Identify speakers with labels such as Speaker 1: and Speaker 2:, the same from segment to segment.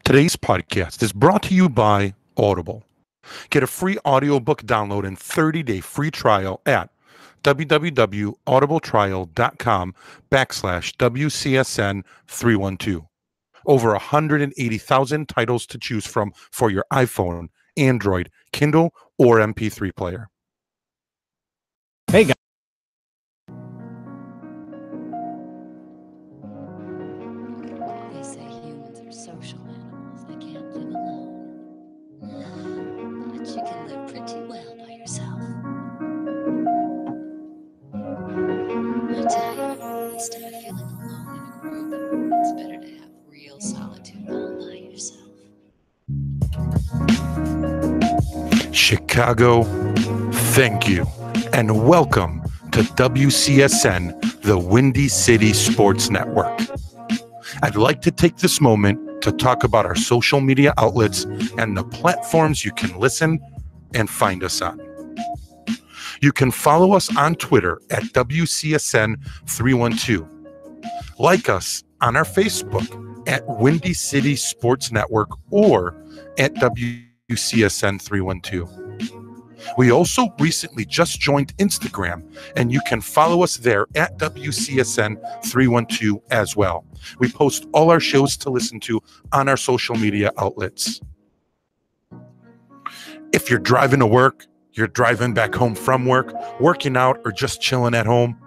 Speaker 1: Today's podcast is brought to you by Audible. Get a free audiobook download and 30-day free trial at www.audibletrial.com/WCSN312. Over 180,000 titles to choose from for your iPhone, Android, Kindle, or MP3 player.
Speaker 2: Hey guys.
Speaker 3: They say humans are social animals. They can't live alone. But you can live pretty well by yourself. I tell you, instead of feeling alone in a group, it's better to have real solitude all by yourself.
Speaker 1: Chicago, thank you, and welcome to WCSN, the Windy City Sports Network. I'd like to take this moment to talk about our social media outlets and the platforms you can listen and find us on. You can follow us on Twitter at WCSN312. Like us on our Facebook at Windy City Sports Network or at WCSN312. We also recently just joined Instagram, and you can follow us there at WCSN312 as well. We post all our shows to listen to on our social media outlets. If you're driving to work, you're driving back home from work, working out, or just chilling at home,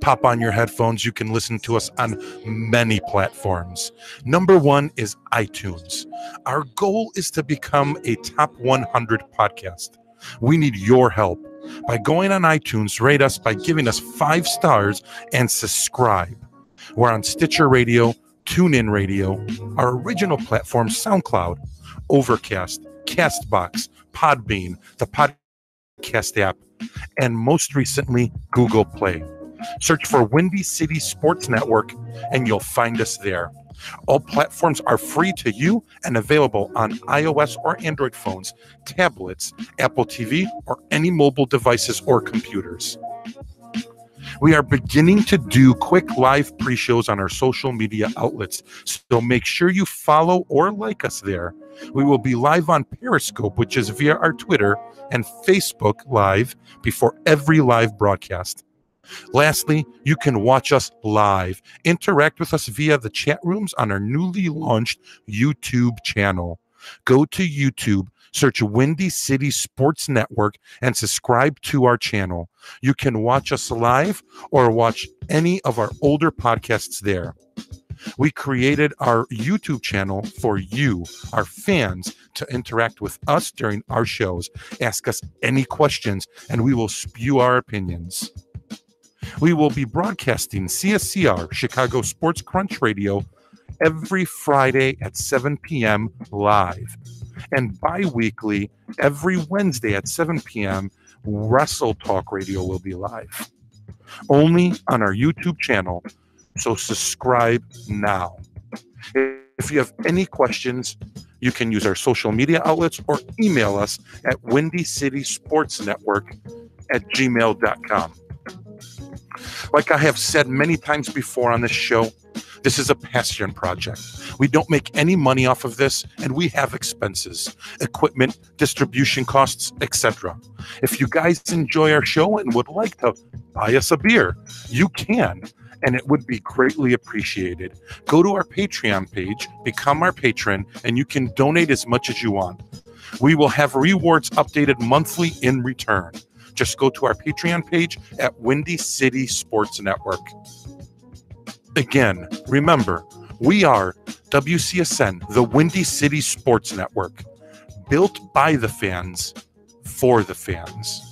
Speaker 1: pop on your headphones. You can listen to us on many platforms. Number one is iTunes. Our goal is to become a top 100 podcast. We need your help. By going on iTunes, rate us by giving us 5 stars and subscribe. We're on Stitcher Radio, TuneIn Radio, our original platform, SoundCloud, Overcast, Castbox, Podbean, the podcast app, and most recently, Google Play. Search for Windy City Sports Network and you'll find us there. All platforms are free to you and available on iOS or Android phones, tablets, Apple TV, or any mobile devices or computers. We are beginning to do quick live pre-shows on our social media outlets, so make sure you follow or like us there. We will be live on Periscope, which is via our Twitter, and Facebook Live before every live broadcast. Lastly, you can watch us live. Interact with us via the chat rooms on our newly launched YouTube channel. Go to YouTube, search Windy City Sports Network, and subscribe to our channel. You can watch us live or watch any of our older podcasts there. We created our YouTube channel for you, our fans, to interact with us during our shows. Ask us any questions, and we will spew our opinions. We will be broadcasting CSCR, Chicago Sports Crunch Radio, every Friday at 7 p.m. live. And bi-weekly, every Wednesday at 7 p.m., Wrestle Talk Radio will be live. Only on our YouTube channel, so subscribe now. If you have any questions, you can use our social media outlets or email us at windycitysportsnetwork@gmail.com. Like I have said many times before on this show, this is a passion project. We don't make any money off of this, and we have expenses, equipment, distribution costs, etc. If you guys enjoy our show and would like to buy us a beer, you can, and it would be greatly appreciated. Go to our Patreon page, become our patron, and you can donate as much as you want. We will have rewards updated monthly in return. Just go to our Patreon page at Windy City Sports Network. Again, remember, we are WCSN, the Windy City Sports Network, built by the fans, for the fans.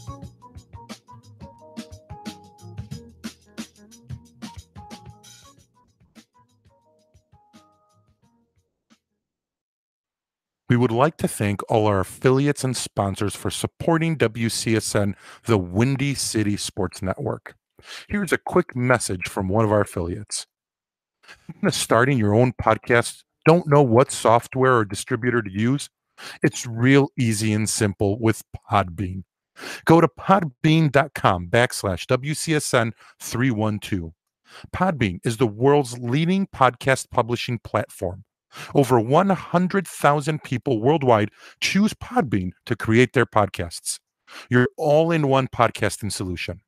Speaker 1: We would like to thank all our affiliates and sponsors for supporting WCSN, the Windy City Sports Network. Here's a quick message from one of our affiliates. Starting your own podcast, don't know what software or distributor to use? It's real easy and simple with Podbean. Go to podbean.com/WCSN312. Podbean is the world's leading podcast publishing platform. Over 100,000 people worldwide choose Podbean to create their podcasts. Your all-in-one podcasting solution.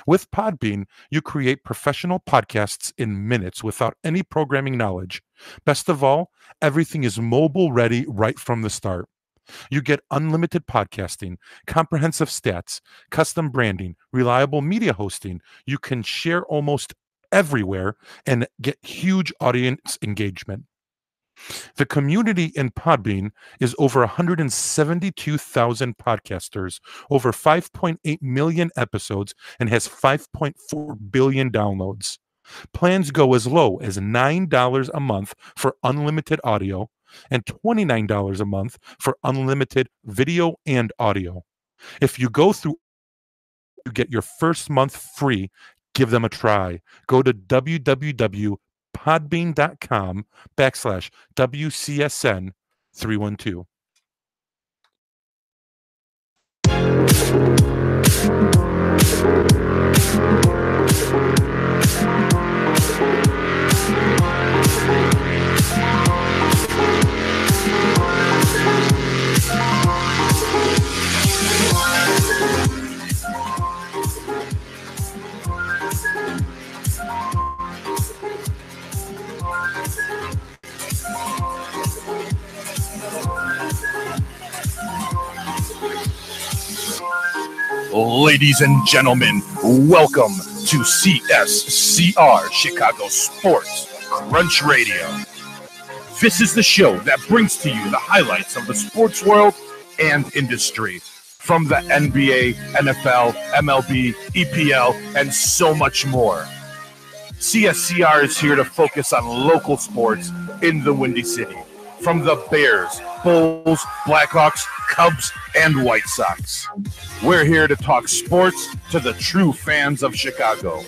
Speaker 1: With Podbean, you create professional podcasts in minutes without any programming knowledge. Best of all, everything is mobile ready right from the start. You get unlimited podcasting, comprehensive stats, custom branding, reliable media hosting. You can share almost everywhere and get huge audience engagement. The community in Podbean is over 172,000 podcasters, over 5.8 million episodes, and has 5.4 billion downloads. Plans go as low as $9 a month for unlimited audio and $29 a month for unlimited video and audio. If you go through, you get your first month free. Give them a try. Go to www.podbean.com/WCSN312.
Speaker 4: Ladies and gentlemen, welcome to CSCR, Chicago Sports Crunch Radio. This is the show that brings to you the highlights of the sports world and industry, from the NBA, NFL, MLB, EPL, and so much more. CSCR is here to focus on local sports in the Windy City, from the Bears, Bulls, Blackhawks, Cubs, and White Sox. We're here to talk sports to the true fans of Chicago.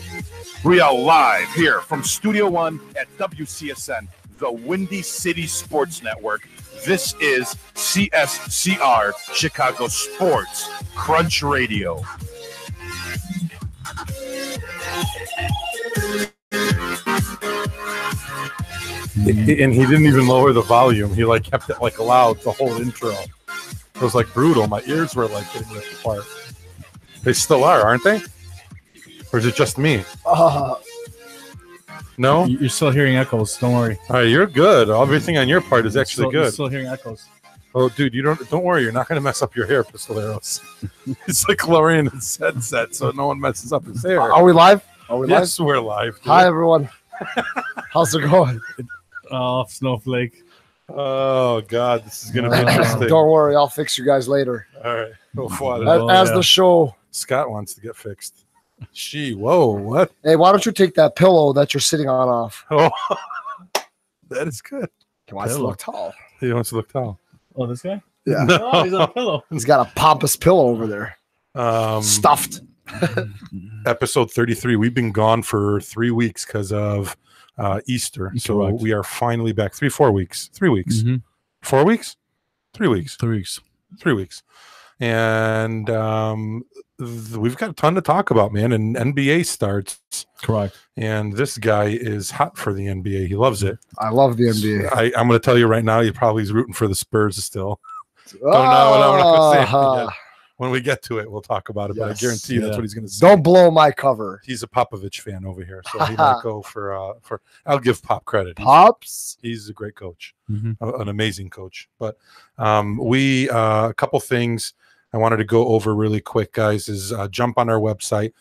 Speaker 4: We are live here from Studio One at WCSN, the Windy City Sports Network. This is CSCR, Chicago Sports Crunch Radio.
Speaker 1: And he didn't even lower the volume. He like kept it like loud the whole intro. It was like brutal. My ears were like getting ripped apart. They still are, aren't they? Or is it just me? No?
Speaker 2: You're still hearing echoes. Don't worry.
Speaker 1: All right, you're good. Everything on your part is actually
Speaker 2: You're
Speaker 1: good.
Speaker 2: still hearing echoes.
Speaker 1: Oh, dude, don't worry. You're not going to mess up your hair, Pistolaros. It's like lowering his headset so no one messes up his hair.
Speaker 5: Are we live?
Speaker 1: Yes, we're live. Dude.
Speaker 5: Hi, everyone. How's it going?
Speaker 2: Oh, snowflake.
Speaker 1: Oh, God, this is going to be interesting.
Speaker 5: Don't worry, I'll fix you guys later.
Speaker 1: All right.
Speaker 5: As the show.
Speaker 1: Scott wants to get fixed. Whoa, what?
Speaker 5: Hey, why don't you take that pillow that you're sitting on off?
Speaker 1: Oh, that is good.
Speaker 5: He wants to look tall.
Speaker 1: He wants to look tall.
Speaker 2: Oh, this guy?
Speaker 5: Yeah.
Speaker 1: No.
Speaker 2: Oh, he's on a pillow.
Speaker 5: He's got a pompous pillow over there. Stuffed.
Speaker 1: Episode 33. We've been gone for 3 weeks because of Easter. So
Speaker 2: Correct.
Speaker 1: we are finally back. 4 weeks. 3 weeks.
Speaker 2: Mm-hmm.
Speaker 1: 4 weeks? 3 weeks.
Speaker 2: 3 weeks.
Speaker 1: 3 weeks. And we've got a ton to talk about, man. And NBA starts.
Speaker 2: Correct.
Speaker 1: And this guy is hot for the NBA. He loves it.
Speaker 5: I love the NBA.
Speaker 1: I'm going to tell you right now, he probably is rooting for the Spurs still. Don't know what I'm going to say yet. When we get to it, we'll talk about it. But I guarantee you that's what he's going to say.
Speaker 5: Don't blow my cover.
Speaker 1: He's a Popovich fan over here, so he might go for. I'll give Pop credit.
Speaker 5: Pops.
Speaker 1: He's a great coach, an amazing coach. But we a couple things I wanted to go over really quick, guys. Is jump on our website.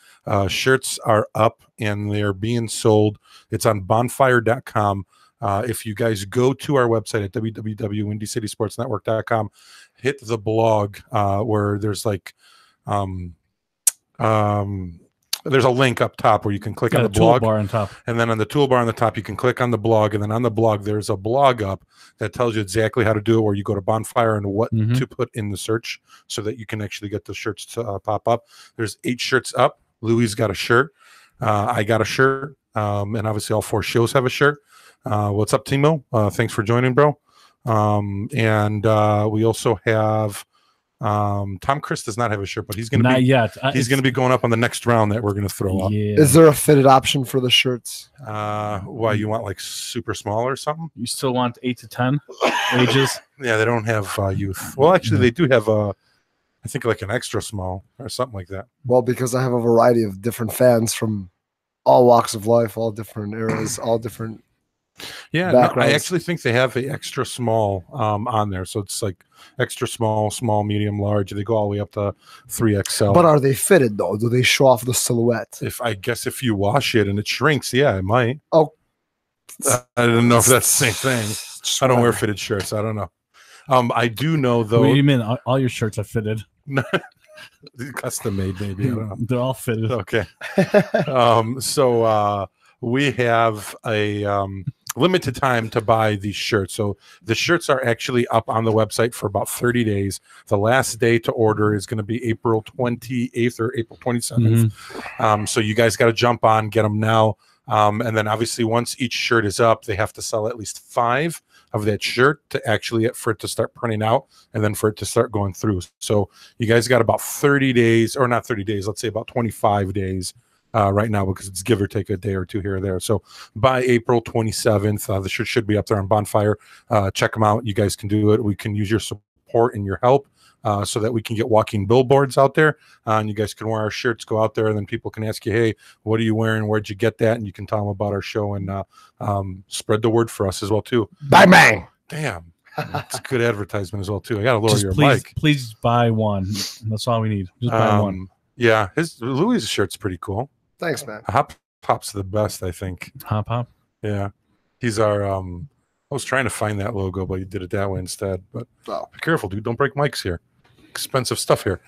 Speaker 1: Shirts are up and they're being sold. It's on bonfire.com. If you guys go to our website at www.windycitysportsnetwork.com, hit the blog where there's like there's a link up top where you can click on the blog,
Speaker 2: toolbar on top,
Speaker 1: and then on the toolbar on the top you can click on the blog, and then on the blog there's a blog up that tells you exactly how to do it, where you go to Bonfire and what to put in the search so that you can actually get the shirts to pop up. There's 8 shirts up. Louie's got a shirt. I got a shirt, and obviously all 4 shows have a shirt. What's up, Timo? Thanks for joining, bro. And we also have Tom Chris does not have a shirt, but he's going to
Speaker 2: Not
Speaker 1: be
Speaker 2: yet.
Speaker 1: he's going to be going up on the next round that we're going to throw up.
Speaker 2: Yeah.
Speaker 5: Is there a fitted option for the shirts?
Speaker 1: Why, you want like super small or something?
Speaker 2: You still want 8 to 10 ages?
Speaker 1: Yeah, they don't have youth. Well, actually, they do have I think like an extra small or something like that.
Speaker 5: Well, because I have a variety of different fans from all walks of life, all different eras, all different.
Speaker 1: Yeah, no, I actually think they have a extra small on there. So it's like extra small, small, medium, large. They go all the way up to 3XL.
Speaker 5: But are they fitted though? Do they show off the silhouette?
Speaker 1: If you wash it and it shrinks, yeah, it might.
Speaker 5: Oh,
Speaker 1: I don't know if that's the same thing. I don't wear fitted shirts. I don't know. I do know though.
Speaker 2: What do you mean? All your shirts are fitted?
Speaker 1: Custom made, maybe. I don't know.
Speaker 2: They're all fitted.
Speaker 1: Okay. So we have a limited time to buy these shirts. So the shirts are actually up on the website for about 30 days. The last day to order is going to be April 28th or April 27th. So you guys got to jump on, get them now. And then obviously once each shirt is up, they have to sell at least 5 of that shirt to actually for it to start printing out and then for it to start going through. So you guys got about 30 days, or not 30 days, let's say about 25 days right now, because it's give or take a day or two here or there. So by April 27th, the shirt should be up there on Bonfire. Check them out. You guys can do it. We can use your support and your help so that we can get walking billboards out there. And you guys can wear our shirts, go out there, and then people can ask you, hey, what are you wearing? Where'd you get that? And you can tell them about our show and spread the word for us as well, too.
Speaker 5: Bang, bang.
Speaker 1: Damn. It's good advertisement as well, too. I got to lower your mic.
Speaker 2: Please buy one. That's all we need. Just buy one.
Speaker 1: Yeah, Louie's shirt's pretty cool.
Speaker 5: Thanks, man.
Speaker 1: Hop Pop's the best, I think.
Speaker 2: Hop.
Speaker 1: Yeah, he's our. I was trying to find that logo, but you did it that way instead. But be careful, dude! Don't break mics here. Expensive stuff here.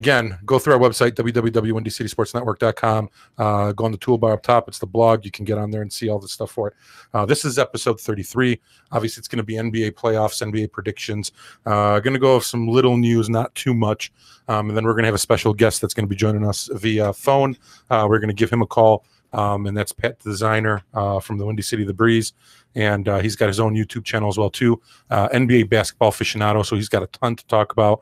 Speaker 1: Again, go through our website, www.WindyCitySportsNetwork.com. Go on the toolbar up top. It's the blog. You can get on there and see all the stuff for it. This is episode 33. Obviously, it's going to be NBA playoffs, NBA predictions. Going to go over some little news, not too much. And then we're going to have a special guest that's going to be joining us via phone. We're going to give him a call. And that's Pat, the designer from the Windy City, The Breeze. And he's got his own YouTube channel as well, too. NBA basketball aficionado, so he's got a ton to talk about.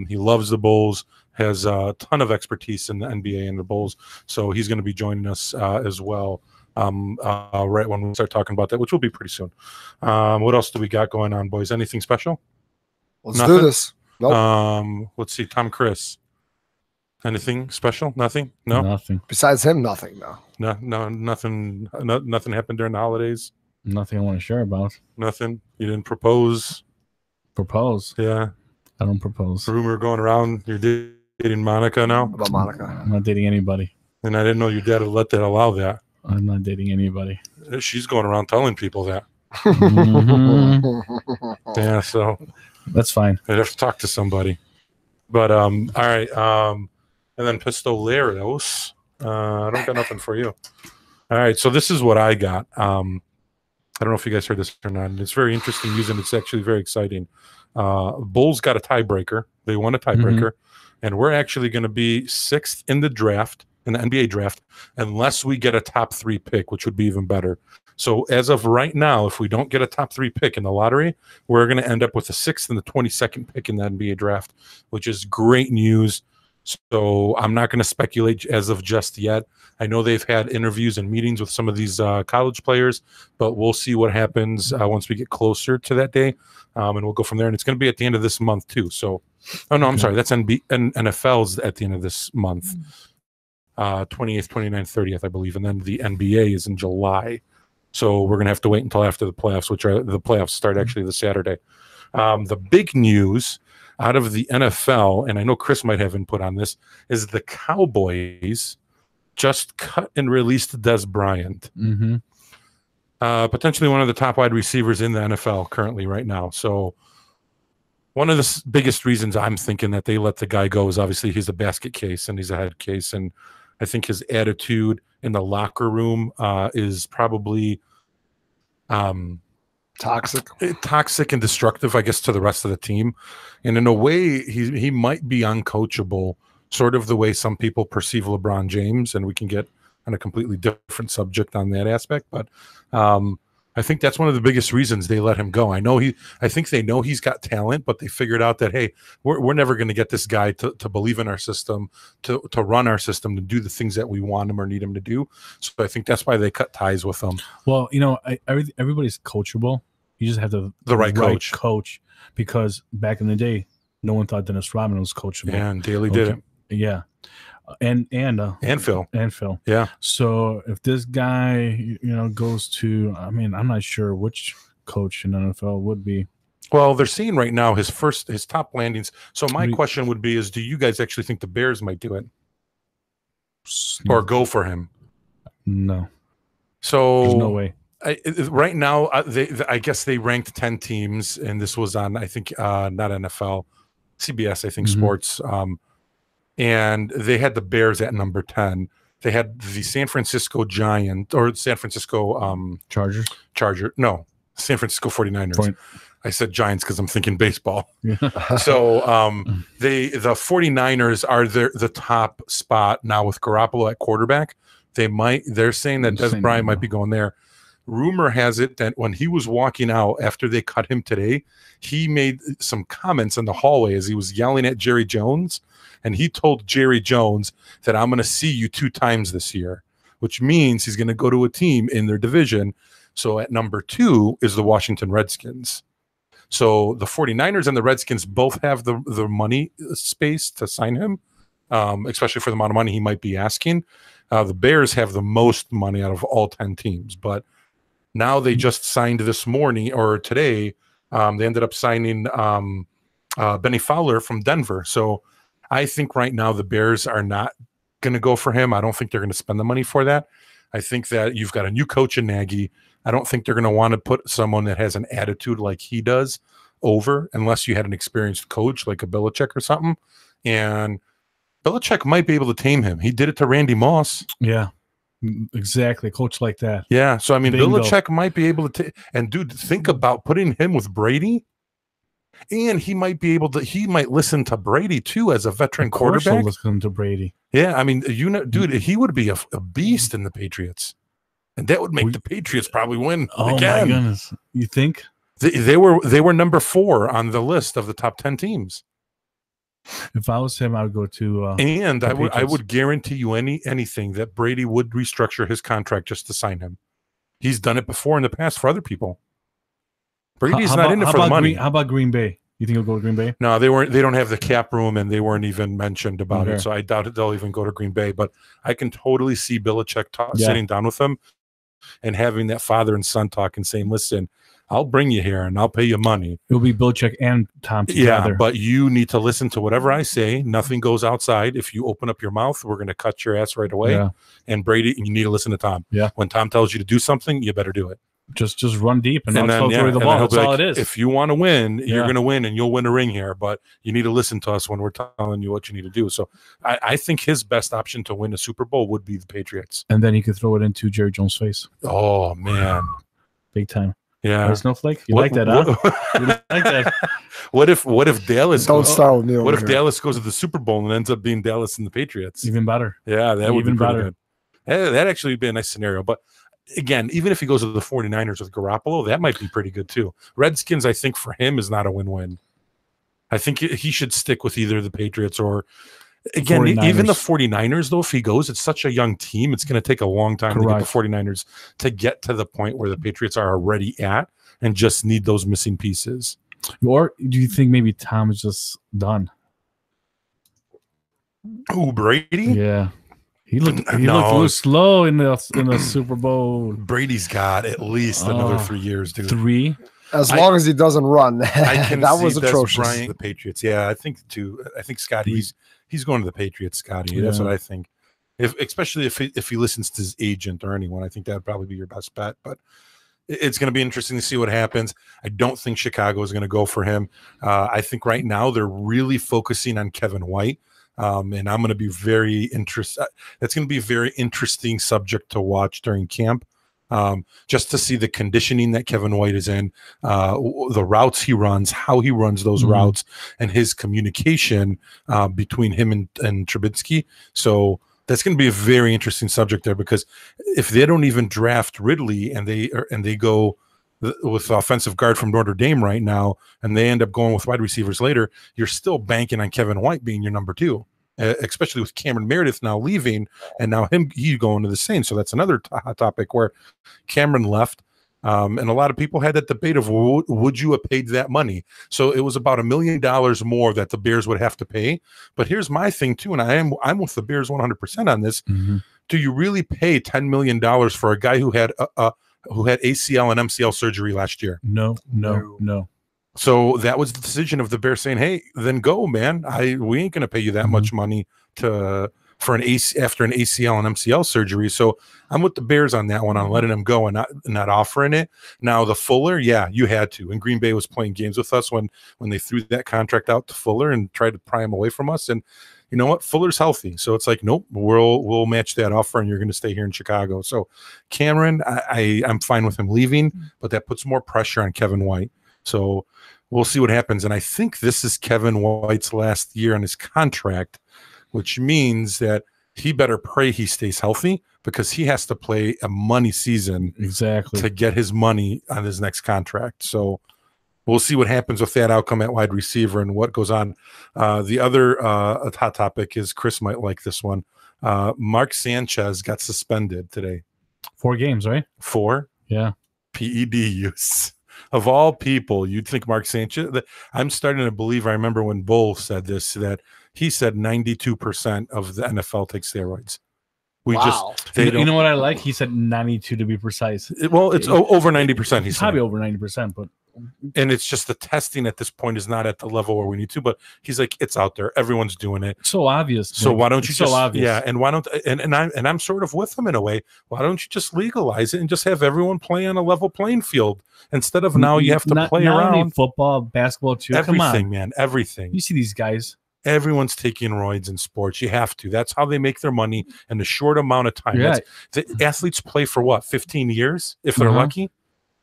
Speaker 1: He loves the Bulls, has a ton of expertise in the NBA and the Bulls. So he's going to be joining us as well right when we start talking about that, which will be pretty soon. What else do we got going on, boys? Anything special?
Speaker 5: Let's do this.
Speaker 1: Nope. Let's see. Tom Chris. Anything special? Nothing? No?
Speaker 2: Nothing.
Speaker 5: Besides him, nothing, no.
Speaker 1: No, nothing. Nothing happened during the holidays?
Speaker 2: Nothing I want to share about.
Speaker 1: Nothing? You didn't propose?
Speaker 2: Propose?
Speaker 1: Yeah.
Speaker 2: I don't propose.
Speaker 1: Rumor going around you're dating Monica now?
Speaker 5: About Monica.
Speaker 2: I'm not dating anybody.
Speaker 1: And I didn't know your dad would allow that.
Speaker 2: I'm not dating anybody.
Speaker 1: She's going around telling people that.
Speaker 2: Mm-hmm.
Speaker 1: Yeah, so
Speaker 2: that's fine.
Speaker 1: I'd have to talk to somebody. But all right. And then Pistolaros. I don't got nothing for you. All right, so this is what I got. I don't know if you guys heard this or not. It's very interesting news, and it's actually very exciting. Bulls got a tiebreaker. They won a tiebreaker, and we're actually going to be 6th in the draft, in the NBA draft, unless we get a top 3 pick, which would be even better. So as of right now, if we don't get a top 3 pick in the lottery, we're going to end up with the 6th and the 22nd pick in the NBA draft, which is great news. So I'm not going to speculate as of just yet. I know they've had interviews and meetings with some of these college players, but we'll see what happens once we get closer to that day, and we'll go from there. And it's going to be at the end of this month too. So, I'm sorry, that's NFL's at the end of this month, 28th, 29th, 30th, I believe, and then the NBA is in July. So we're going to have to wait until after the playoffs, which are the playoffs start actually this Saturday. The big news out of the NFL, and I know Chris might have input on this, is the Cowboys just cut and released Des Bryant. Potentially one of the top wide receivers in the NFL currently right now. So one of the biggest reasons I'm thinking that they let the guy go is obviously he's a basket case and he's a head case. And I think his attitude in the locker room is probably
Speaker 5: toxic
Speaker 1: and destructive, I guess, to the rest of the team. And in a way, he might be uncoachable, sort of the way some people perceive LeBron James, and we can get on a completely different subject on that aspect. But I I think that's one of the biggest reasons they let him go. I think they know he's got talent, but they figured out that, hey, we're never going to get this guy to believe in our system, to run our system, to do the things that we want him or need him to do. So I think that's why they cut ties with him.
Speaker 2: Well, everybody's coachable. You just have the
Speaker 1: right coach.
Speaker 2: Because back in the day, no one thought Dennis Rodman was coachable.
Speaker 1: Yeah, and Daly did it.
Speaker 2: Yeah. And Phil.
Speaker 1: Yeah.
Speaker 2: So if this guy, goes to, I'm not sure which coach in NFL would be.
Speaker 1: Well, they're seeing right now his top landings. So my question would be do you guys actually think the Bears might do it? Or go for him?
Speaker 2: No.
Speaker 1: So
Speaker 2: there's no way.
Speaker 1: Right now, I guess they ranked 10 teams, and this was on, I think, not NFL, CBS, I think, Sports. And they had the Bears at number 10. They had the San Francisco Giants or San Francisco Charger. No, San Francisco 49ers. I said Giants because I'm thinking baseball. Yeah. So the 49ers are the top spot now with Garoppolo at quarterback. They're saying that Des Bryant might be going there. Rumor has it that when he was walking out after they cut him today, he made some comments in the hallway as he was yelling at Jerry Jones. And he told Jerry Jones that I'm going to see you 2 times this year, which means he's going to go to a team in their division. So at number 2 is the Washington Redskins. So the 49ers and the Redskins both have the money space to sign him, especially for the amount of money he might be asking. The Bears have the most money out of all 10 teams. But now they just signed this morning or today. They ended up signing Benny Fowler from Denver. So I think right now the Bears are not going to go for him. I don't think they're going to spend the money for that. I think that you've got a new coach in Nagy. I don't think they're going to want to put someone that has an attitude like he does over unless you had an experienced coach like a Belichick or something. And Belichick might be able to tame him. He did it to Randy Moss.
Speaker 2: Yeah, exactly. Coach like that.
Speaker 1: Yeah. So, Belichick might be able to and dude, think about putting him with Brady. And he might listen to Brady too as a veteran quarterback.
Speaker 2: Listen to Brady.
Speaker 1: Yeah, dude, he would be a beast in the Patriots, and that would make the Patriots probably win again.
Speaker 2: My goodness, you think
Speaker 1: they were number 4 on the list of the top 10 teams?
Speaker 2: If I was him, I would go to.
Speaker 1: And I would guarantee you anything that Brady would restructure his contract just to sign him. He's done it before in the past for other people. Brady's not in it for the money.
Speaker 2: How about Green Bay? You think he'll go to Green Bay?
Speaker 1: No, they weren't. They don't have the cap room, and they weren't even mentioned about it. So I doubt they'll even go to Green Bay. But I can totally see Belichick sitting down with them and having that father and son talk and saying, "Listen, I'll bring you here and I'll pay you money."
Speaker 2: It'll be Belichick and Tom together.
Speaker 1: Yeah, but you need to listen to whatever I say. Nothing goes outside. If you open up your mouth, we're going to cut your ass right away. Yeah. And Brady, you need to listen to Tom.
Speaker 2: Yeah.
Speaker 1: When Tom tells you to do something, you better do it.
Speaker 2: Just run deep and not throw away the ball. That's all it is.
Speaker 1: If you want to win, you're going to win, and you'll win a ring here. But you need to listen to us when we're telling you what you need to do. So I think his best option to win a Super Bowl would be the Patriots.
Speaker 2: And then he could throw it into Jerry Jones' face.
Speaker 1: Oh man,
Speaker 2: big time.
Speaker 1: Yeah,
Speaker 2: Snowflake. You like that? Huh? You like that?
Speaker 1: What if Dallas?
Speaker 5: Don't start with me.
Speaker 1: What if Dallas goes to the Super Bowl and ends up being Dallas and the Patriots?
Speaker 2: Even better.
Speaker 1: Yeah, that would be better. That actually would be a nice scenario, but. Again, even if he goes to the 49ers with Garoppolo, that might be pretty good too. Redskins, I think, for him is not a win-win. I think he should stick with either the Patriots or, again, even the 49ers, though, if he goes, it's such a young team. It's going to take a long time to get the 49ers to get to the point where the Patriots are already at and just need those missing pieces.
Speaker 2: Or do you think maybe Tom is just done?
Speaker 1: Who, Brady?
Speaker 2: Yeah. He looked a little slow in the Super Bowl.
Speaker 1: Brady's got at least another 3 years, dude.
Speaker 2: 3?
Speaker 5: As long as he doesn't run. That was atrocious.
Speaker 1: The Patriots. Yeah, I think too. I think Scotty, he's going to the Patriots, Scotty. Yeah. That's what I think. Especially if he listens to his agent or anyone, I think that would probably be your best bet. But it's going to be interesting to see what happens. I don't think Chicago is going to go for him. I think right now they're really focusing on Kevin White. And I'm going to be very interested. That's going to be a very interesting subject to watch during camp, just to see the conditioning that Kevin White is in, the routes he runs, how he runs those routes, and his communication between him and Trubisky. So that's going to be a very interesting subject there, because if they don't even draft Ridley and they go with the offensive guard from Notre Dame right now, and they end up going with wide receivers later, you're still banking on Kevin White being your number 2, especially with Cameron Meredith now leaving, and now he going to the Saints. So that's another hot topic where Cameron left. And a lot of people had that debate of would you have paid that money? So it was about $1 million more that the Bears would have to pay. But here's my thing too, and I'm with the Bears 100% on this.
Speaker 2: Mm-hmm.
Speaker 1: Do you really pay $10 million for a guy who had ACL and MCL surgery last year?
Speaker 2: No.
Speaker 1: So that was the decision of the Bears saying, "Hey, then go, man. We ain't going to pay you that much money after an ACL and MCL surgery." So I'm with the Bears on that one, on letting them go and not offering it. Now the Fuller, yeah, you had to. And Green Bay was playing games with us when they threw that contract out to Fuller and tried to pry him away from us. And you know what? Fuller's healthy, so it's like, nope, we'll match that offer, and you're going to stay here in Chicago. So Cameron, I'm fine with him leaving, but that puts more pressure on Kevin White. So we'll see what happens. And I think this is Kevin White's last year on his contract, which means that he better pray he stays healthy, because he has to play a money season to get his money on his next contract. So we'll see what happens with that outcome at wide receiver and what goes on. The other hot topic is, Chris might like this one. Mark Sanchez got suspended today.
Speaker 2: 4 games, right?
Speaker 1: 4?
Speaker 2: Yeah.
Speaker 1: PED use. Of all people, you'd think Mark Sanchez. I'm starting to believe, I remember when Bull said this, that he said 92% of the NFL takes steroids.
Speaker 2: You know what I like? He said 92 to be precise.
Speaker 1: Well, it's over 90%. He's
Speaker 2: probably over 90%, but
Speaker 1: and it's just the testing at this point is not at the level where we need to. But he's like, it's out there. Everyone's doing it.
Speaker 2: It's so obvious.
Speaker 1: So why don't you just?
Speaker 2: So obvious.
Speaker 1: Yeah, and why don't? And I'm sort of with him in a way. Why don't you just legalize it and just have everyone play on a level playing field instead of now you have to play around
Speaker 2: football, basketball too.
Speaker 1: Everything,
Speaker 2: come on,
Speaker 1: man, everything.
Speaker 2: You see these guys.
Speaker 1: Everyone's taking roids in sports. You have to. That's how they make their money in a short amount of time.
Speaker 2: Yeah.
Speaker 1: The athletes play for what, 15 years if they're lucky,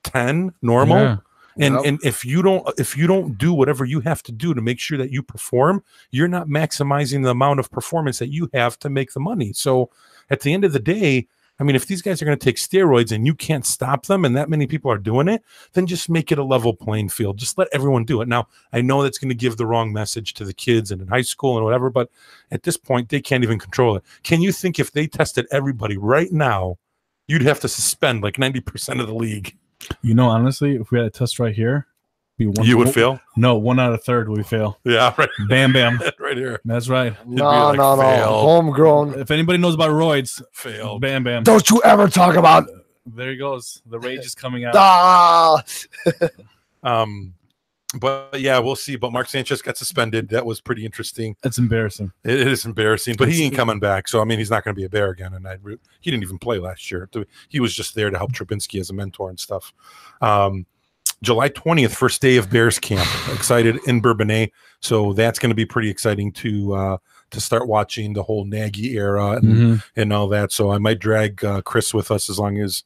Speaker 1: 10 normal. Yeah. And if you don't do whatever you have to do to make sure that you perform, you're not maximizing the amount of performance that you have to make the money. So at the end of the day, I mean, if these guys are going to take steroids and you can't stop them and that many people are doing it, then just make it a level playing field. Just let everyone do it. Now, I know that's going to give the wrong message to the kids and in high school and whatever, but at this point, they can't even control it. Can you think if they tested everybody right now, you'd have to suspend like 90% of the league?
Speaker 2: You know, honestly, if we had a test right here,
Speaker 1: you would fail?
Speaker 2: No, 1 out of 3 we fail.
Speaker 1: Yeah, right.
Speaker 2: Bam, bam.
Speaker 1: Right here.
Speaker 2: That's right.
Speaker 5: No. Homegrown.
Speaker 2: If anybody knows about roids,
Speaker 1: failed.
Speaker 2: Bam, bam.
Speaker 5: Don't you ever talk about.
Speaker 2: There he goes. The rage is coming out.
Speaker 1: But yeah, we'll see. But Mark Sanchez got suspended. That was pretty interesting.
Speaker 2: That's embarrassing.
Speaker 1: It is embarrassing, but he ain't coming back. So I mean, he's not going to be a Bear again. And he didn't even play last year. He was just there to help Trubinsky as a mentor and stuff. July 20th, first day of Bears camp. Excited in Bourbonnais. So that's going to be pretty exciting to start watching the whole Nagy era and all that. So I might drag Chris with us as long as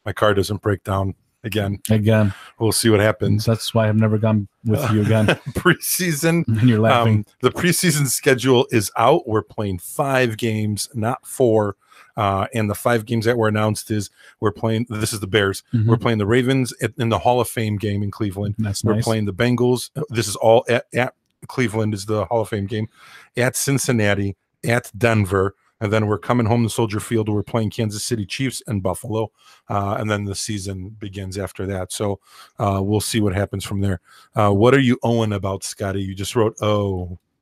Speaker 1: my car doesn't break down again. We'll see what happens.
Speaker 2: That's why I've never gone with you again.
Speaker 1: Preseason.
Speaker 2: And you're laughing.
Speaker 1: The preseason schedule is out. We're playing 5 games, not 4. And the 5 games that were announced is this is the Bears. We're playing the Ravens in the Hall of Fame game in Cleveland. We're playing the Bengals. This is all at Cleveland is the Hall of Fame game, at Cincinnati, at Denver. And then we're coming home to Soldier Field. We're playing Kansas City Chiefs and Buffalo. And then the season begins after that. So we'll see what happens from there. What are you owing about, Scotty? You just wrote,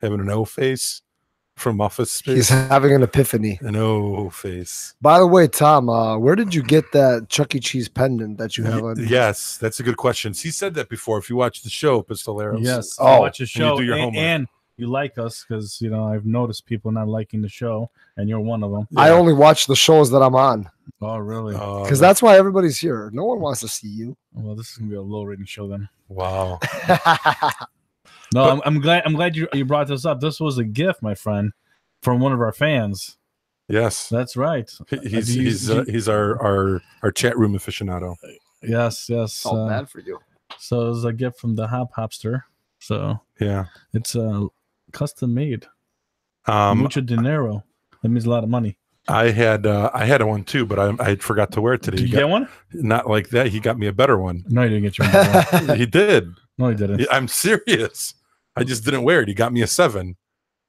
Speaker 1: having an O face from Office Space.
Speaker 5: He's having an epiphany.
Speaker 1: An O face.
Speaker 5: By the way, Tom, where did you get that Chuck E. Cheese pendant that you have on?
Speaker 1: Yes, that's a good question. He said that before. If you watch the show, Pistolaros.
Speaker 2: Yes. Watch the show.
Speaker 1: You do your homework.
Speaker 2: And you like us because, I've noticed people not liking the show, and you're one of them.
Speaker 5: I only watch the shows that I'm on.
Speaker 2: Oh, really?
Speaker 5: Because that's why everybody's here. No one wants to see you.
Speaker 2: Well, this is going to be a low-rating show then.
Speaker 1: Wow.
Speaker 2: No, I'm glad you brought this up. This was a gift, my friend, from one of our fans.
Speaker 1: Yes.
Speaker 2: That's right.
Speaker 1: He's our chat room aficionado.
Speaker 2: Yes.
Speaker 5: All bad for you.
Speaker 2: So it was a gift from the Hopster. So
Speaker 1: yeah,
Speaker 2: it's custom made. Mucho dinero. That means a lot of money.
Speaker 1: I had one too, but I forgot to wear it today.
Speaker 2: Did you get one?
Speaker 1: Not like that. He got me a better one.
Speaker 2: No, you didn't get your one.
Speaker 1: He did.
Speaker 2: No, he didn't.
Speaker 1: I'm serious. I just didn't wear it. He got me a 7.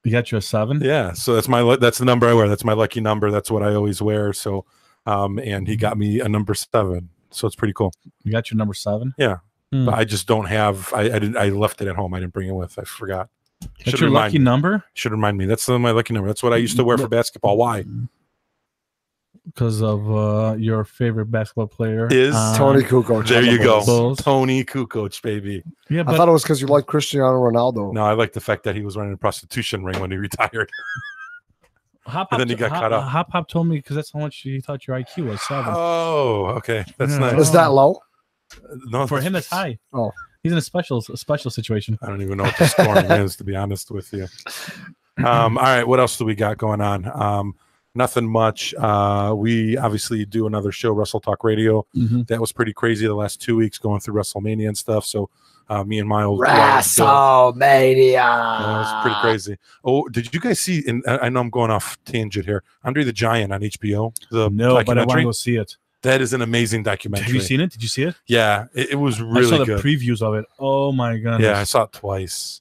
Speaker 2: You got you a 7?
Speaker 1: Yeah. So that's the number I wear. That's my lucky number. That's what I always wear. So, and he got me a number 7. So it's pretty cool.
Speaker 2: You got your number 7?
Speaker 1: Yeah. But I just don't have. I left it at home. I didn't bring it with. I forgot.
Speaker 2: That's your lucky number?
Speaker 1: Should remind me. That's my lucky number. That's what I used to wear for basketball. Why?
Speaker 2: Because of your favorite basketball player
Speaker 1: is
Speaker 5: Tony Kukoc.
Speaker 1: There you go.
Speaker 2: Bulls.
Speaker 1: Tony Kukoc, baby.
Speaker 2: Yeah,
Speaker 5: I thought it was because you like Cristiano Ronaldo.
Speaker 1: No, I like the fact that he was running a prostitution ring when he retired.
Speaker 2: Hop
Speaker 1: and then he got caught up.
Speaker 2: Hop Hop told me because that's how much he thought your IQ was, 7.
Speaker 1: Oh, okay. That's nice.
Speaker 5: Is that low?
Speaker 1: No,
Speaker 2: for him, it's high.
Speaker 5: Oh,
Speaker 2: he's in a special situation.
Speaker 1: I don't even know what the scoring is, to be honest with you. All right, what else do we got going on? Nothing much. We obviously do another show, Wrestle Talk Radio. That was pretty crazy the last 2 weeks going through WrestleMania and stuff. So me and my old
Speaker 5: WrestleMania.
Speaker 1: That was pretty crazy. Oh, did you guys see? And I know I'm going off tangent here. Andre the Giant on HBO.
Speaker 2: No, but I want to go see it.
Speaker 1: That is an amazing documentary.
Speaker 2: Have you seen it? Did you see it?
Speaker 1: Yeah, it was really good.
Speaker 2: I saw the previews of it. Oh my goodness.
Speaker 1: Yeah, I saw it twice.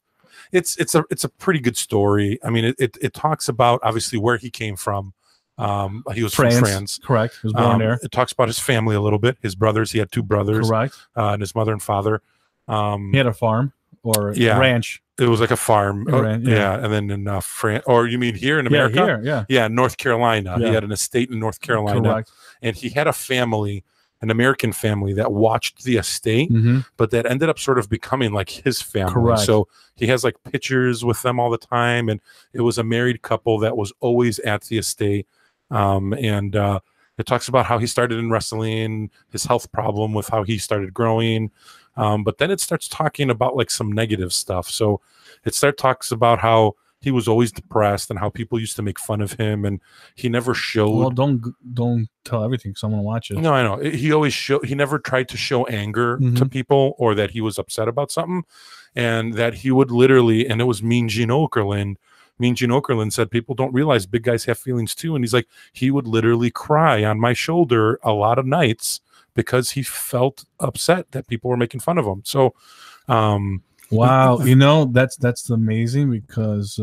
Speaker 1: It's a pretty good story. I mean, it talks about obviously where he came from. He was from France.
Speaker 2: Correct. He was born there.
Speaker 1: It talks about his family a little bit. His brothers. He had 2 brothers.
Speaker 2: Correct.
Speaker 1: And his mother and father.
Speaker 2: He had a farm or a ranch.
Speaker 1: It was like a farm. Yeah. And then in France, or you mean here in America? Yeah, North Carolina. Yeah. He had an estate in North Carolina.
Speaker 2: Correct.
Speaker 1: And he had a family, an American family that watched the estate, but that ended up sort of becoming like his family.
Speaker 2: Correct.
Speaker 1: So he has like pictures with them all the time. And it was a married couple that was always at the estate. It talks about how he started in wrestling, his health problem with how he started growing. But then it starts talking about like some negative stuff. So it talks about how he was always depressed and how people used to make fun of him, and he never showed.
Speaker 2: Well, don't tell everything because I'm gonna watch it.
Speaker 1: No, I know. He never tried to show anger to people or that he was upset about something, and that he would literally. And it was Mean Gene Okerlund. Mean Gene Okerlund said people don't realize big guys have feelings too, and he's like, he would literally cry on my shoulder a lot of nights because he felt upset that people were making fun of him. So,
Speaker 2: wow, that's amazing because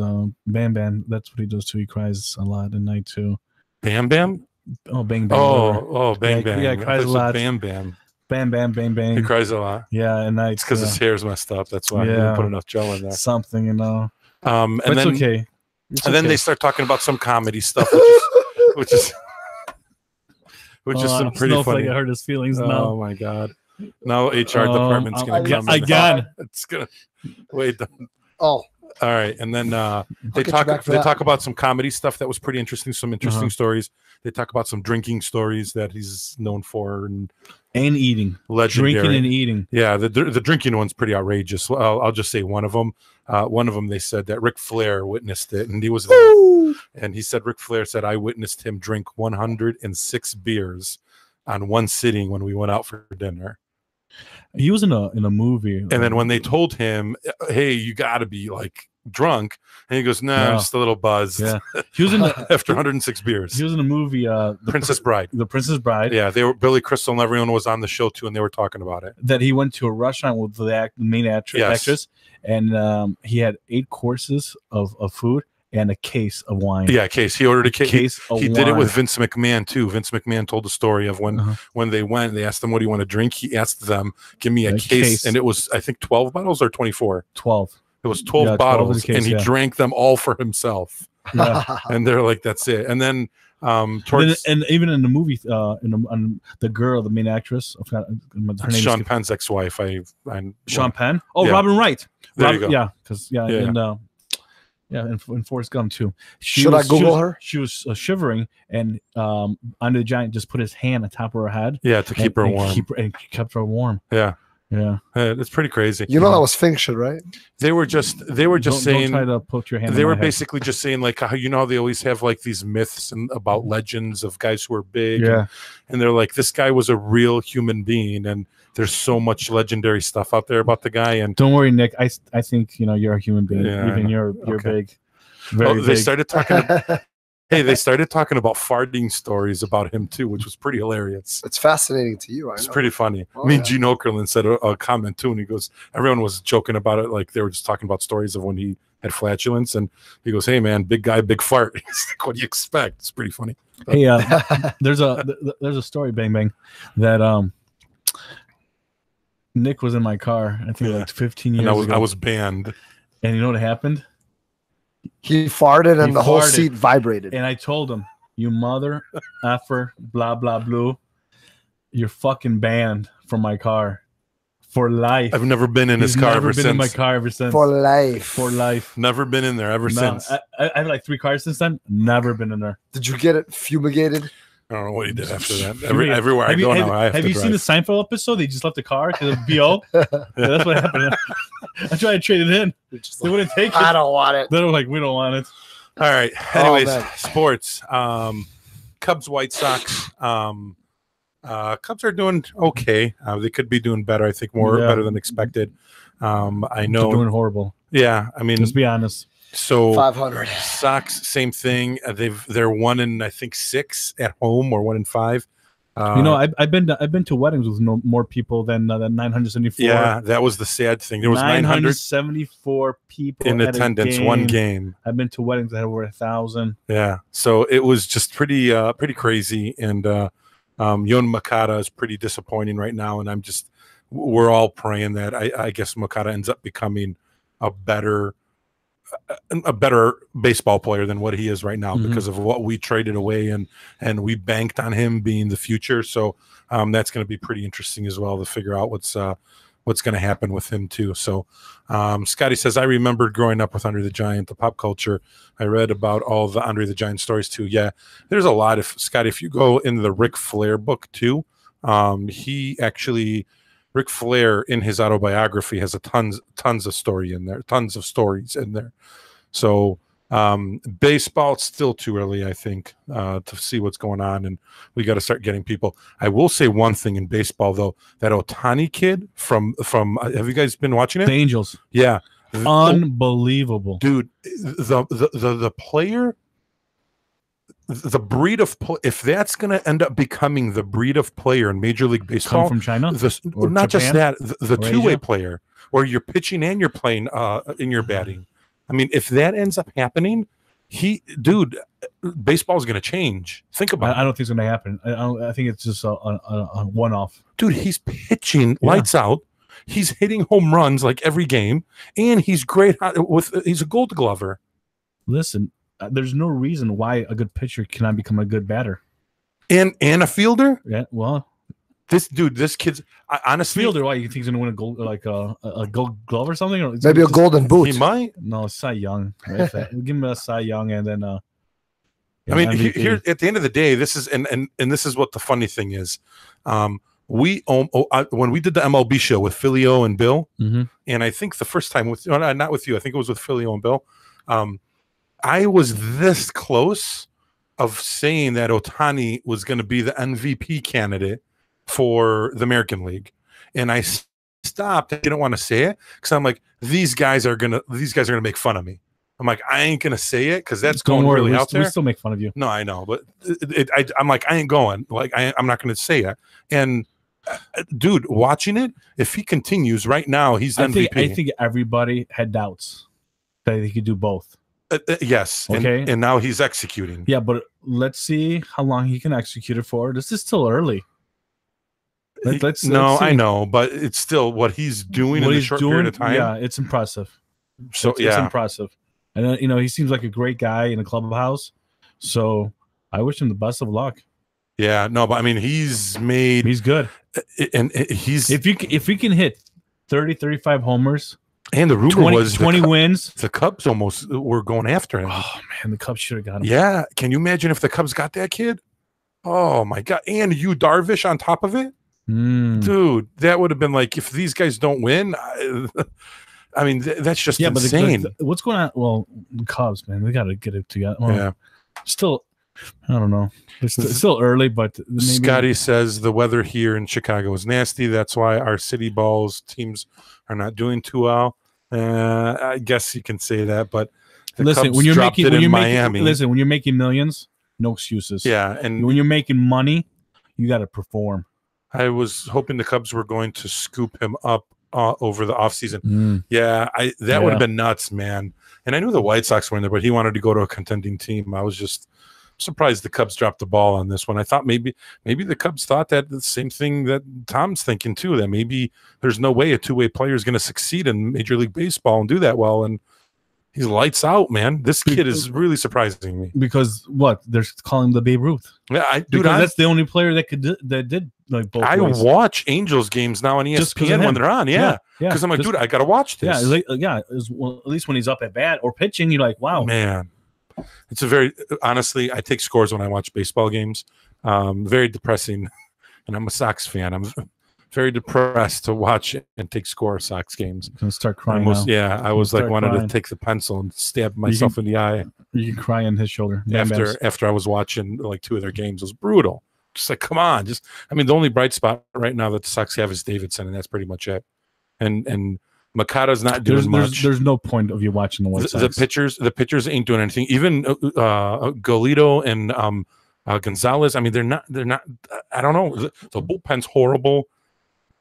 Speaker 2: Bam Bam, that's what he does too. He cries a lot at night too.
Speaker 1: Bam Bam?
Speaker 2: Oh, Bang Bang.
Speaker 1: Oh, Bang Bang.
Speaker 2: Yeah, he cries a lot.
Speaker 1: Bam Bam.
Speaker 2: Bam Bam, Bang Bang.
Speaker 1: He cries a lot.
Speaker 2: Yeah, at night.
Speaker 1: It's because his hair's messed up. That's why he didn't put enough gel in there.
Speaker 2: Something,
Speaker 1: and
Speaker 2: it's
Speaker 1: then
Speaker 2: okay.
Speaker 1: Then they start talking about some comedy stuff, which is some pretty funny.
Speaker 2: I hurt his feelings now.
Speaker 1: Oh my god! Now HR department's gonna come
Speaker 2: again.
Speaker 1: It's gonna wait.
Speaker 5: Oh,
Speaker 1: all right. And then they talk about some comedy stuff that was pretty interesting. Some interesting stories. They talk about some drinking stories that he's known for and
Speaker 2: eating,
Speaker 1: legendary.
Speaker 2: Drinking and eating.
Speaker 1: Yeah, the drinking one's pretty outrageous. I'll just say one of them. One of them, they said that Ric Flair witnessed it, and he was there. Woo! And he said Ric Flair said, I witnessed him drink 106 beers on one sitting when we went out for dinner.
Speaker 2: He was in a movie,
Speaker 1: and then when they told him, "Hey, you got to be like drunk," and he goes, "No, I'm just a little buzzed."
Speaker 2: Yeah, he was in
Speaker 1: after 106 beers.
Speaker 2: He was in a movie, The
Speaker 1: Princess Bride.
Speaker 2: The Princess Bride.
Speaker 1: Yeah, they were Billy Crystal and everyone was on the show too, and they were talking about it.
Speaker 2: That he went to a restaurant with the main actress, and he had 8 courses of food and a case of wine.
Speaker 1: Yeah, a case. He ordered a case. He did it with
Speaker 2: wine.
Speaker 1: Vince McMahon too. Vince McMahon told the story of when they went. They asked him, "What do you want to drink?" He asked them, "Give me a case," and it was I think 12 bottles or 24.
Speaker 2: 12.
Speaker 1: It was 12 bottles, and he drank them all for himself.
Speaker 2: Yeah.
Speaker 1: And they're like, "That's it." And then
Speaker 2: and even in the movie, the girl, the main actress, I forgot her name.
Speaker 1: Sean Penn's ex-wife.
Speaker 2: Sean Penn. Oh, yeah. Robin Wright.
Speaker 1: There you go.
Speaker 2: Yeah, because and Forrest Gump too.
Speaker 5: Should I Google her?
Speaker 2: She was shivering, and Andre the Giant just put his hand on top of her head.
Speaker 1: Yeah, to keep her warm.
Speaker 2: And kept her warm.
Speaker 1: Yeah.
Speaker 2: Yeah,
Speaker 1: it's pretty crazy.
Speaker 5: You know that was fiction, right?
Speaker 1: They were just saying.
Speaker 2: Don't try to put your hand.
Speaker 1: They were basically just saying like how they always have like these myths and about legends of guys who are big.
Speaker 2: Yeah,
Speaker 1: and they're like this guy was a real human being, and there's so much legendary stuff out there about the guy. And
Speaker 2: don't worry, Nick. I think you're a human being. Yeah, even you're big.
Speaker 1: They started talking. Hey, they started talking about farting stories about him too, which was pretty hilarious.
Speaker 5: It's fascinating to you.
Speaker 1: It's pretty funny.
Speaker 5: Oh,
Speaker 1: Me
Speaker 5: yeah.
Speaker 1: and Gene Okerlund said a comment too, and he goes, everyone was joking about it, like they were just talking about stories of when he had flatulence, and he goes, "Hey man, big guy, big fart." He's like, "What do you expect?" It's pretty funny.
Speaker 2: Hey, there's a story, Bang Bang, that Nick was in my car. I think like 15 years
Speaker 1: and
Speaker 2: ago.
Speaker 1: I was banned.
Speaker 2: And you know what happened?
Speaker 5: He farted and
Speaker 2: He
Speaker 5: the whole
Speaker 2: farted.
Speaker 5: seat vibrated.
Speaker 2: And I told him, "You mother effer, blah blah blue, you're fucking banned from my car for life."
Speaker 1: I've never been in his
Speaker 2: He's
Speaker 1: car
Speaker 2: never
Speaker 1: ever
Speaker 2: been
Speaker 1: since.
Speaker 2: in my car ever since.
Speaker 5: For life.
Speaker 2: For life.
Speaker 1: Never been in there ever
Speaker 2: No,
Speaker 1: since.
Speaker 2: I have like 3 cars since then. Never been in there.
Speaker 5: Did you get it fumigated?
Speaker 1: I don't know what he did after that.
Speaker 2: Furious.
Speaker 1: Everywhere I
Speaker 2: Have you-
Speaker 1: go
Speaker 2: have-
Speaker 1: now, I have
Speaker 2: Have
Speaker 1: to
Speaker 2: you
Speaker 1: drive.
Speaker 2: seen the Seinfeld episode? They just left the car because of BO. Yeah, that's what happened. I tried to trade it in. They wouldn't take it.
Speaker 5: I don't want it.
Speaker 2: They were like, "We don't want it."
Speaker 1: All right. Anyways,
Speaker 5: man.
Speaker 1: sports. Cubs, White Sox. Cubs are doing okay. They could be doing better. I think better than expected. I know.
Speaker 2: They're doing horrible.
Speaker 1: Yeah, I mean,
Speaker 2: Let's be honest.
Speaker 1: so
Speaker 5: 500.
Speaker 1: Sox, same thing. They're 1-6 at home, or 1-5.
Speaker 2: I've been to weddings with more people than 974.
Speaker 1: Yeah, that was the sad thing. There was
Speaker 2: 974 people
Speaker 1: in
Speaker 2: at a
Speaker 1: attendance, one game.
Speaker 2: I've been to weddings that had over 1,000.
Speaker 1: Yeah, so it was just pretty crazy, and Yon Makata is pretty disappointing right now, and we're all praying that I guess Makata ends up becoming a better baseball player than what he is right now, because of what we traded away and we banked on him being the future. So that's going to be pretty interesting as well to figure out what's going to happen with him too. So Scotty says, I remembered growing up with Andre the Giant, the pop culture. I read about all the Andre the Giant stories too. Yeah, there's a lot. If you go into the Ric Flair book too, Ric Flair in his autobiography has tons of stories in there. So baseball, it's still too early, I think, to see what's going on, and we got to start getting people. I will say one thing in baseball though, that Ohtani kid from have you guys been watching it?
Speaker 2: The Angels.
Speaker 1: Yeah,
Speaker 2: Unbelievable,
Speaker 1: dude. The player. The breed of if that's going to end up becoming the breed of player in Major League Baseball,
Speaker 2: come from China, or
Speaker 1: not
Speaker 2: Japan?
Speaker 1: just that, the two-way
Speaker 2: Asia?
Speaker 1: player, where you're pitching and you're playing in your batting. I mean, if that ends up happening, baseball is going to change. Think about it.
Speaker 2: I don't think it's going to happen. I think it's just a one-off.
Speaker 1: Dude, he's pitching lights out. He's hitting home runs like every game, and he's great he's a Gold Glover.
Speaker 2: Listen. There's no reason why a good pitcher cannot become a good batter.
Speaker 1: And a fielder?
Speaker 2: Yeah, well, this
Speaker 1: kid's honestly,
Speaker 2: fielder. Why you think he's gonna win a gold, like a Gold Glove or something? Or
Speaker 5: Maybe a Golden Boot.
Speaker 1: He might.
Speaker 2: No, Cy Young. Right? Give him a Cy Young, and then.
Speaker 1: I mean, here at the end of the day, this is and this is what the funny thing is. When we did the MLB show with Filio and Bill, and I think the first time not with you, I think it was with Filio and Bill. I was this close of saying that Ohtani was going to be the MVP candidate for the American League, and I stopped. I didn't want to say it because I'm like, these guys are gonna make fun of me. I'm like, I ain't gonna say it because that's going really out there.
Speaker 2: We still make fun of you.
Speaker 1: No, I know, but I'm like, I ain't going. Like, I'm not going to say it. And dude, watching it, if he continues right now, he's MVP.
Speaker 2: I think everybody had doubts that he could do both.
Speaker 1: Yes.
Speaker 2: Okay.
Speaker 1: And now he's executing.
Speaker 2: Yeah, but let's see how long he can execute it for. This is still early. Let's see.
Speaker 1: I know, but it's still what he's doing in a short period of time.
Speaker 2: Yeah, it's impressive.
Speaker 1: So
Speaker 2: it's
Speaker 1: yeah,
Speaker 2: impressive. And he seems like a great guy in a clubhouse. So I wish him the best of luck.
Speaker 1: Yeah, no, but I mean, he's
Speaker 2: good,
Speaker 1: and he's
Speaker 2: if he can hit 30, 35 homers.
Speaker 1: And the rumor was
Speaker 2: 20 wins.
Speaker 1: The Cubs almost were going after him.
Speaker 2: Oh, man, the Cubs should have got him.
Speaker 1: Yeah. Can you imagine if the Cubs got that kid? Oh, my God. And Yu Darvish on top of it? Dude, that would have been like, if these guys don't win, I mean, that's just insane.
Speaker 2: But what's going on? Well, the Cubs, man, they got to get it together. Well,
Speaker 1: yeah.
Speaker 2: Still, I don't know. It's still early, but maybe.
Speaker 1: Scotty says the weather here in Chicago is nasty. That's why our city balls teams are not doing too well. I guess you can say that, but
Speaker 2: Listen,
Speaker 1: Cubs
Speaker 2: when you're
Speaker 1: dropped
Speaker 2: making
Speaker 1: it in
Speaker 2: Miami,
Speaker 1: Miami.
Speaker 2: when you're making millions, no excuses.
Speaker 1: Yeah, and
Speaker 2: When you're making money, you got to perform.
Speaker 1: I was hoping the Cubs were going to scoop him up over the offseason. Yeah, that would have been nuts, man. And I knew the White Sox were in there, but he wanted to go to a contending team. I was just surprised the Cubs dropped the ball on this one. I thought maybe the Cubs thought that the same thing that Tom's thinking too, that maybe there's no way a two-way player is going to succeed in Major League Baseball and do that well. And he's lights out, man. This kid is really surprising me.
Speaker 2: Because what? They're calling him the Babe Ruth.
Speaker 1: Yeah,
Speaker 2: that's the only player that did like both ways.
Speaker 1: watch Angels games now on ESPN when they're on. Yeah. Because I'm like, dude, I got to watch this.
Speaker 2: Yeah, at least when he's up at bat or pitching, you're like, wow.
Speaker 1: Man, it's honestly, I take scores when I watch baseball games. Very depressing. And I'm a Sox fan. I'm very depressed to watch and take score of Sox games.
Speaker 2: I'm going to start crying now.
Speaker 1: Yeah, I was like wanted to take the pencil and stab myself in the eye.
Speaker 2: You can cry in his shoulder.
Speaker 1: After I was watching like two of their games. It was brutal. Just like, come on. The only bright spot right now that the Sox have is Davidson, and that's pretty much it. And Makata's not doing much.
Speaker 2: There's no point of you watching the White Sox.
Speaker 1: The pitchers ain't doing anything. Even Golito and Gonzalez, I mean, they're not I don't know. The bullpen's horrible.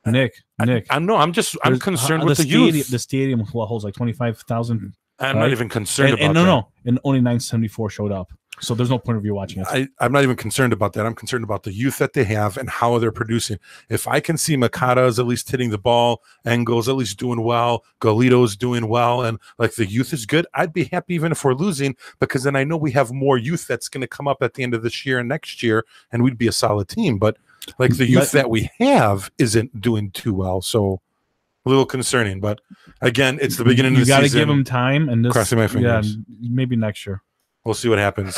Speaker 2: Nick.
Speaker 1: I know. I'm concerned with the youth.
Speaker 2: The stadium holds like 25,000.
Speaker 1: I'm not even concerned about that.
Speaker 2: And only 974 showed up. So there's no point of you watching it.
Speaker 1: I'm not even concerned about that. I'm concerned about the youth that they have and how they're producing. If I can see Makata's at least hitting the ball, Engel's at least doing well, Golito's doing well, and like the youth is good, I'd be happy even if we're losing, because then I know we have more youth that's going to come up at the end of this year and next year, and we'd be a solid team. But like the youth that we have isn't doing too well, so a little concerning. But again, it's the beginning of the season. You got to
Speaker 2: give them time, and
Speaker 1: crossing my fingers.
Speaker 2: Yeah, maybe next year.
Speaker 1: We'll see what happens.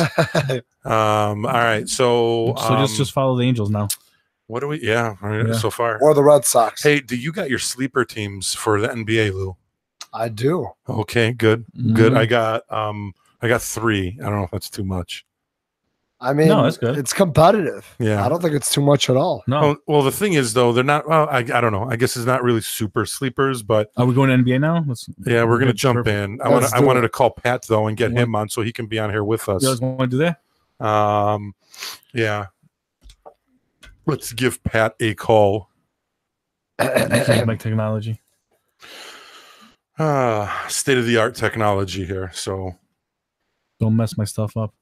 Speaker 1: All right, so
Speaker 2: just follow the Angels now.
Speaker 1: What do we? So far,
Speaker 5: or the Red Sox.
Speaker 1: Hey, do you got your sleeper teams for the NBA, Lou?
Speaker 5: I do.
Speaker 1: Okay, good, good. I got 3. I don't know if that's too much.
Speaker 5: I mean, no, that's good. It's competitive.
Speaker 1: Yeah,
Speaker 5: I don't think it's too much at all.
Speaker 2: No.
Speaker 1: Well, the thing is, though, they're not. Well, I don't know. I guess it's not really super sleepers, but
Speaker 2: are we going to NBA now?
Speaker 1: We're going to jump in. I wanted to call Pat though and get him on so he can be on here with us.
Speaker 2: You guys want to do that?
Speaker 1: Yeah. Let's give Pat a call.
Speaker 2: Like technology.
Speaker 1: State of the art technology here. So
Speaker 2: don't mess my stuff up.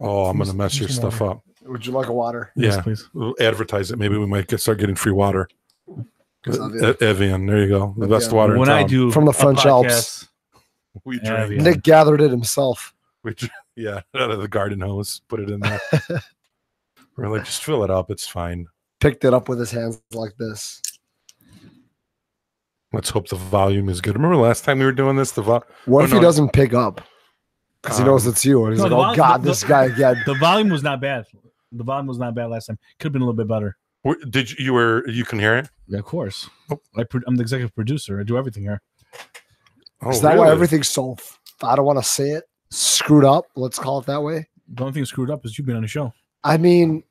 Speaker 1: Oh, I'm going to mess your stuff up.
Speaker 5: Would you like a water?
Speaker 1: Yeah,
Speaker 2: yes, please.
Speaker 1: We'll advertise it. Maybe we might start getting free water. Evian, there you go. The best water in town.
Speaker 2: I do
Speaker 5: from the French Alps.
Speaker 1: We drink.
Speaker 5: Nick gathered it himself.
Speaker 1: Out of the garden hose, put it in there. We're like, just fill it up. It's fine.
Speaker 5: Picked it up with his hands like this.
Speaker 1: Let's hope the volume is good. Remember last time we were doing this?
Speaker 5: What if he doesn't pick up? Because he knows it's you. And he's oh, God, this guy again.
Speaker 2: The volume was not bad. The volume was not bad last time. Could have been a little bit better.
Speaker 1: You can hear it?
Speaker 2: Yeah, of course. Oh. I'm the executive producer. I do everything here.
Speaker 5: Oh, is that why everything's so, I don't want to say it, screwed up? Let's call it that way.
Speaker 2: The only thing screwed up is you've been on the show.
Speaker 5: I mean,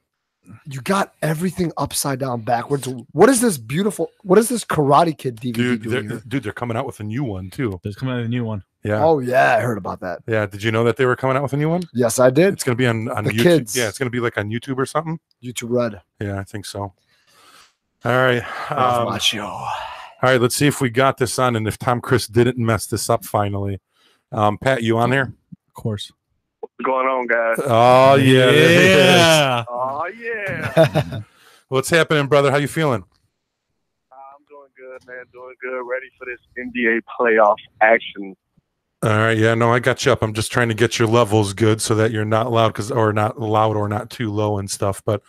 Speaker 5: you got everything upside down backwards. What is this Karate Kid DVD
Speaker 1: dude, they're coming out with a new one too.
Speaker 2: There's coming out a new one.
Speaker 1: Yeah.
Speaker 5: Oh yeah, I heard about that.
Speaker 1: Yeah. Did you know that they were coming out with a new one?
Speaker 5: Yes, I did.
Speaker 1: It's going to be on YouTube.
Speaker 5: Kids.
Speaker 1: Yeah, it's going to be like on YouTube or something.
Speaker 5: YouTube Red.
Speaker 1: Yeah, I think so. All right. All right, let's see if we got this on and if Tom Chris didn't mess this up finally. Pat, you on there?
Speaker 2: Of course.
Speaker 6: What's going on, guys?
Speaker 1: Oh yeah.
Speaker 2: Yeah.
Speaker 6: Oh yeah.
Speaker 1: What's happening, brother? How you feeling?
Speaker 6: I'm doing good, man. Doing good. Ready for this NBA playoff action.
Speaker 1: All right, yeah, no, I got you up. I'm just trying to get your levels good so that you're not loud or not loud or not too low and stuff. But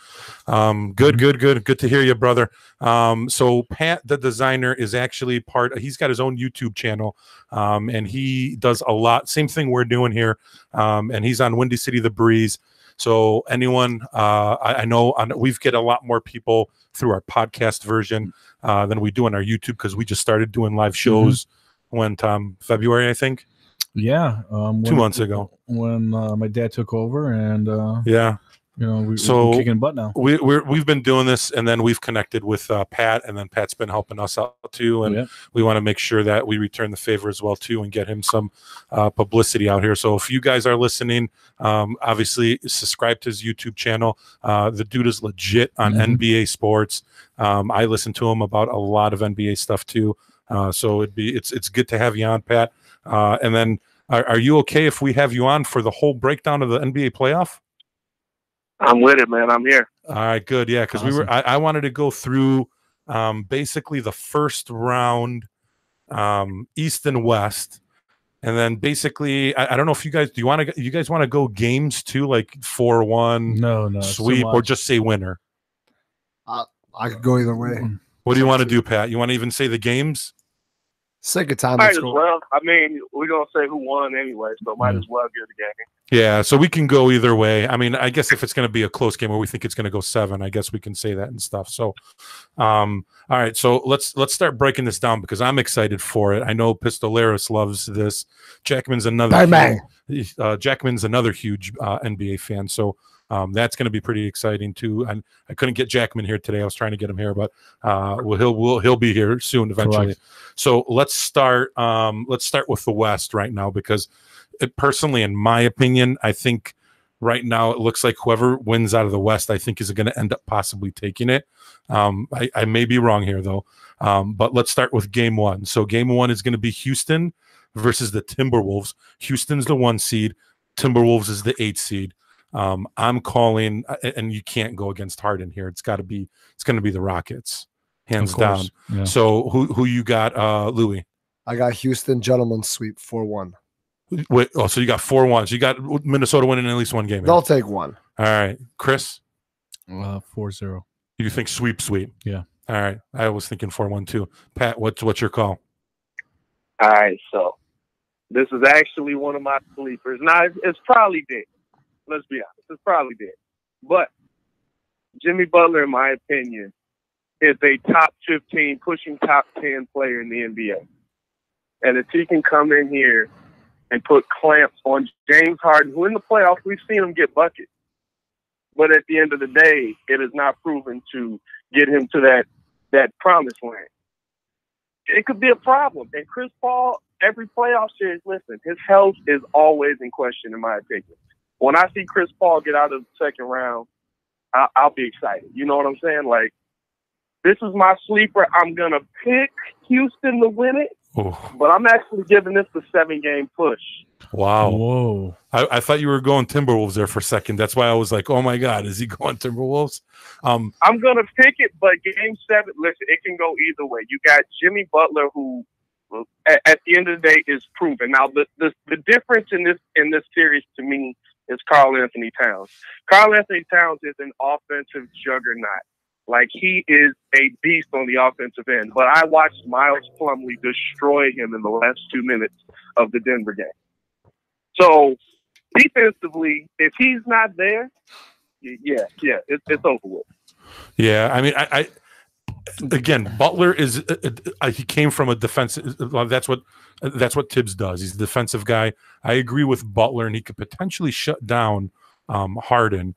Speaker 1: good to hear you, brother. So Pat, the designer, is actually he's got his own YouTube channel, and he does a lot. Same thing we're doing here, and he's on WindyCity, The Breeze. So anyone, I know we get a lot more people through our podcast version than we do on our YouTube because we just started doing live shows when February, I think.
Speaker 2: Yeah,
Speaker 1: 2 months ago
Speaker 2: when my dad took over, and we're
Speaker 1: So
Speaker 2: kicking butt now.
Speaker 1: We've been doing this, and then we've connected with Pat, and then Pat's been helping us out too, and we want to make sure that we return the favor as well too, and get him some publicity out here. So if you guys are listening, obviously subscribe to his YouTube channel. The dude is legit on NBA sports. I listen to him about a lot of NBA stuff too. So it's good to have you on, Pat. And then are you okay if we have you on for the whole breakdown of the NBA playoff?
Speaker 6: I'm with it, man. I'm here.
Speaker 1: All right, good. Yeah, because
Speaker 2: Awesome.
Speaker 1: I wanted to go through basically the first round, East and West, and then basically I don't know if you guys want to go games too, like 4-1,
Speaker 2: no
Speaker 1: sweep, or just say winner.
Speaker 5: I could go either way.
Speaker 1: What do you want to do, Pat? You want to even say the games?
Speaker 5: Sake of time.
Speaker 6: Might as well. I mean, we're gonna say who won anyway, so might as well get the game.
Speaker 1: Yeah, so we can go either way. I mean, I guess if it's going to be a close game, or we think it's going to go 7, I guess we can say that and stuff. So, all right, so let's start breaking this down because I'm excited for it. I know Pistolaros loves this. Jackman's another huge NBA fan, so that's going to be pretty exciting too. And I couldn't get Jackman here today. I was trying to get him here, but he'll be here soon eventually.
Speaker 2: Correct.
Speaker 1: So let's start with the West right now because personally, in my opinion, I think right now it looks like whoever wins out of the West, I think is going to end up possibly taking it. I may be wrong here though, but let's start with game 1. So game 1 is going to be Houston versus the Timberwolves. Houston's the 1 seed. Timberwolves is the 8 seed. I'm calling, and you can't go against Harden here. It's going to be the Rockets, hands down. Yeah. So who you got, Louie?
Speaker 5: I got Houston gentlemen sweep 4-1.
Speaker 1: Wait, so you got 4-1. So you got Minnesota winning at least one game.
Speaker 5: They'll take one.
Speaker 1: All right, Chris.
Speaker 2: 4-0.
Speaker 1: You think sweep?
Speaker 2: Yeah.
Speaker 1: All right. I was thinking 4-1 too. Pat, what's your call?
Speaker 6: All right, so this is actually one of my sleepers. Now it's probably dead. Let's be honest, it's probably dead. But Jimmy Butler, in my opinion, is a top 15, pushing top 10 player in the NBA. And if he can come in here and put clamps on James Harden, who in the playoffs, we've seen him get buckets. But at the end of the day, it is not proven to get him to that promised land. It could be a problem. And Chris Paul, every playoff series, listen, his health is always in question, in my opinion. When I see Chris Paul get out of the second round, I'll be excited. You know what I'm saying? Like, this is my sleeper. I'm going to pick Houston to win it, but I'm actually giving this the 7-game push.
Speaker 1: Wow.
Speaker 2: Whoa.
Speaker 1: I thought you were going Timberwolves there for a second. That's why I was like, oh, my God, is he going Timberwolves?
Speaker 6: I'm going to pick it, but game 7, listen, it can go either way. You got Jimmy Butler, who at the end of the day is proven. Now, the difference in this series to me is Karl Anthony Towns. Karl Anthony Towns is an offensive juggernaut. Like, he is a beast on the offensive end. But I watched Miles Plumlee destroy him in the last 2 minutes of the Denver game. So, defensively, if he's not there, it's over with.
Speaker 1: Yeah, I mean, I again, Butler is he came from a defensive. That's what Tibbs does. He's a defensive guy. I agree with Butler, and he could potentially shut down Harden.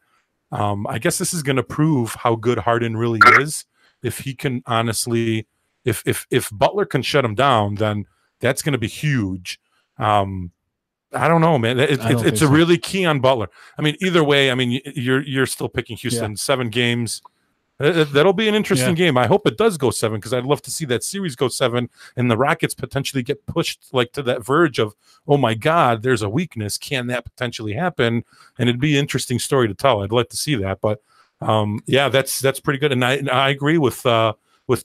Speaker 1: I guess this is going to prove how good Harden really is. If he can honestly, if Butler can shut him down, then that's going to be huge. I don't know, man. It's a really key on Butler. I mean, either way, I mean, you're still picking Houston. 7 games. That'll be an interesting game. I hope it does go 7 because I'd love to see that series go 7 and the Rockets potentially get pushed like to that verge of, oh my God, there's a weakness. Can that potentially happen? And it'd be an interesting story to tell. I'd like to see that. But that's pretty good. And I agree with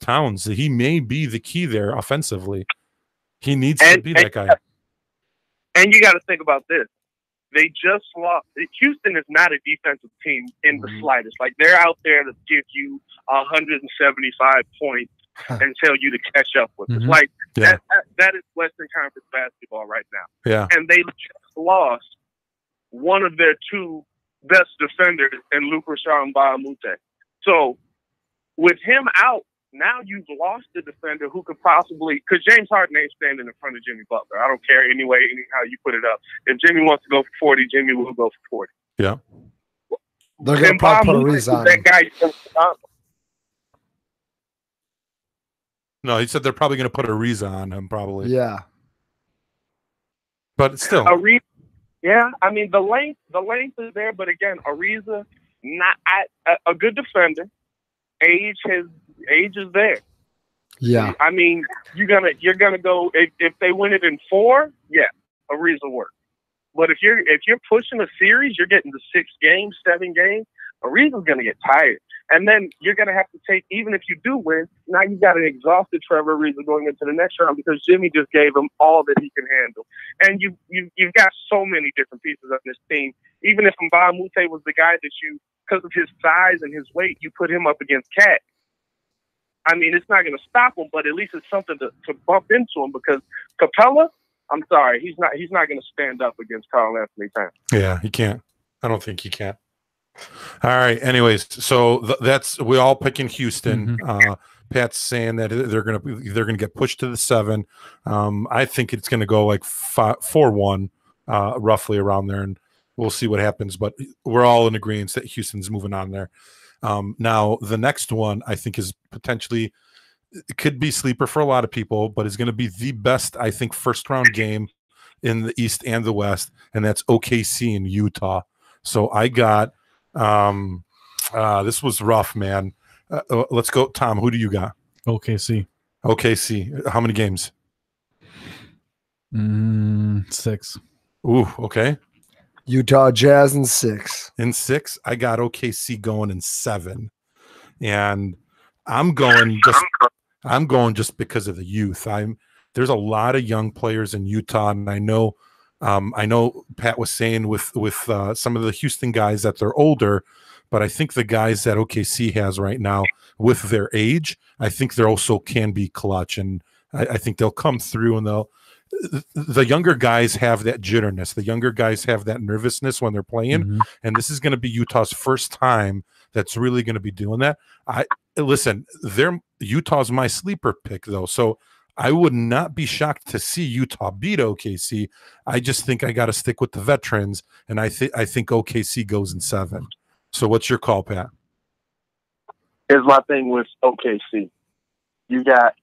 Speaker 1: Towns. He may be the key there offensively. He needs to be that guy.
Speaker 6: And you got to think about this. They just lost. Houston is not a defensive team in the slightest. Like, they're out there to give you 175 points and tell you to catch up with us. Like, that is Western Conference basketball right now.
Speaker 1: Yeah.
Speaker 6: And they just lost one of their 2 best defenders in Luka Mbamute. So, with him out, now you've lost the defender who could possibly, because James Harden ain't standing in front of Jimmy Butler. I don't care anyhow you put it up. If Jimmy wants to go for 40, Jimmy will go for 40.
Speaker 1: Yeah.
Speaker 5: They're going to probably put Ariza on him.
Speaker 6: That guy.
Speaker 1: No, he said they're probably going to put Ariza on him, probably.
Speaker 5: Yeah.
Speaker 1: But still.
Speaker 6: Ariza, yeah, I mean, the length is there, but again, Ariza, not a good defender. Age is there.
Speaker 5: Yeah.
Speaker 6: I mean, you're gonna go if they win it in 4, yeah, Ariza works. But if you're pushing a series, you're getting to 6 games, 7 games, Ariza's gonna get tired. And then you're going to have to take, even if you do win, now you've got an exhausted Trevor Ariza going into the next round because Jimmy just gave him all that he can handle. And you've got so many different pieces on this team. Even if Mbamute was the guy that you, because of his size and his weight, you put him up against Cat. I mean, it's not going to stop him, but at least it's something to bump into him because Capella, I'm sorry, he's not going to stand up against Carl Anthony Towns.
Speaker 1: Yeah, he can't. I don't think he can. All right. Anyways, so that's we all picking Houston. Pat's saying that they're gonna get pushed to the 7. I think it's gonna go like 4-1, roughly around there, and we'll see what happens. But we're all in agreement that Houston's moving on there. Now the next one I think is potentially it could be sleeper for a lot of people, but is going to be the best I think first round game in the East and the West, and that's OKC in Utah. So I got. This was rough, man. Let's go, Tom. Who do you got?
Speaker 2: OKC.
Speaker 1: How many games?
Speaker 2: 6.
Speaker 1: Ooh, okay.
Speaker 5: Utah Jazz in 6.
Speaker 1: In 6, I got OKC going in 7, and I'm going just because of the youth. There's a lot of young players in Utah, and I know Pat was saying with some of the Houston guys that they're older, but I think the guys that OKC has right now with their age, I think they also can be clutch, and I think they'll come through, and the younger guys have that jitterness. The younger guys have that nervousness when they're playing, and this is going to be Utah's first time that's really going to be doing that. Utah's my sleeper pick though, so I would not be shocked to see Utah beat OKC. I just think I got to stick with the veterans, and I think OKC goes in 7. So what's your call, Pat?
Speaker 6: Here's my thing with OKC. You got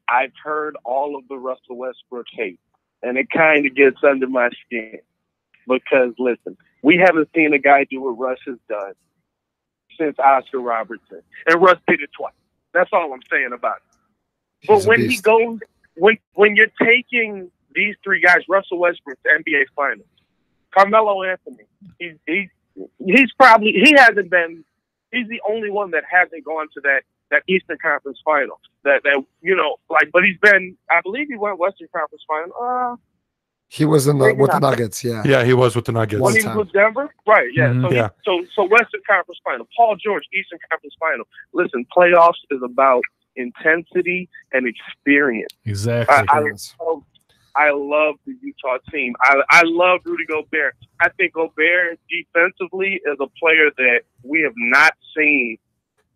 Speaker 6: I've heard all of the Russell Westbrook hate, and it kind of gets under my skin because, listen, we haven't seen a guy do what Russ has done since Oscar Robertson, and Russ did it twice. That's all I'm saying about it. But when he goes, when you're taking these 3 guys, Russell Westbrook to NBA Finals, Carmelo Anthony, he's the only one that hasn't gone to that Eastern Conference Final. But he's been, I believe he went Western Conference Final.
Speaker 5: He was with the Nuggets, yeah.
Speaker 1: Yeah, he was with the Nuggets.
Speaker 6: When he was with Denver? Right, yeah. So Western Conference Final. Paul George, Eastern Conference Final. Listen, playoffs is about intensity and experience.
Speaker 2: Exactly.
Speaker 6: I love the Utah team. I love Rudy Gobert. I think Gobert defensively is a player that we have not seen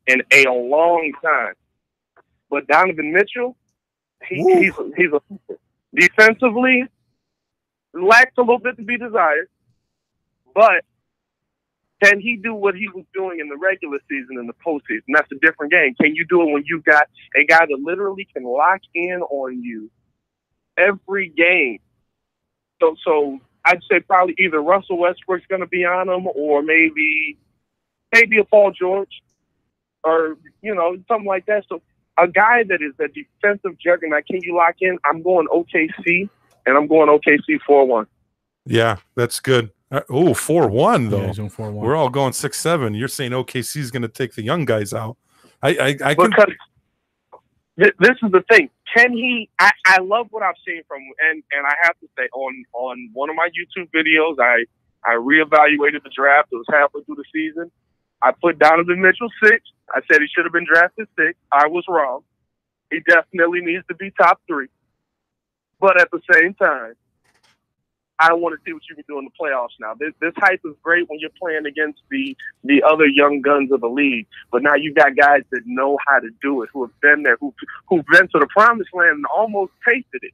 Speaker 6: in a long time. But Donovan Mitchell, he's a defensively lacks a little bit to be desired. But can he do what he was doing in the regular season and the postseason? That's a different game. Can you do it when you've got a guy that literally can lock in on you every game? So I'd say probably either Russell Westbrook's going to be on him, or maybe a Paul George, or something like that. So a guy that is a defensive juggernaut, can you lock in? I'm going OKC, and I'm going OKC 4-1. Yeah,
Speaker 1: that's good. 4-1 though.
Speaker 2: Yeah, 4-1.
Speaker 1: We're all going 6-7. You're saying OKC is going to take the young guys out.
Speaker 6: Because this is the thing. Can he? I love what I've seen from and I have to say on one of my YouTube videos, I reevaluated the draft. It was halfway through the season. I put Donovan Mitchell 6. I said he should have been drafted 6. I was wrong. He definitely needs to be top 3. But at the same time, I want to see what you can do in the playoffs now. This hype is great when you're playing against the other young guns of the league, but now you've got guys that know how to do it, who've been there, who've been to the promised land and almost tasted it.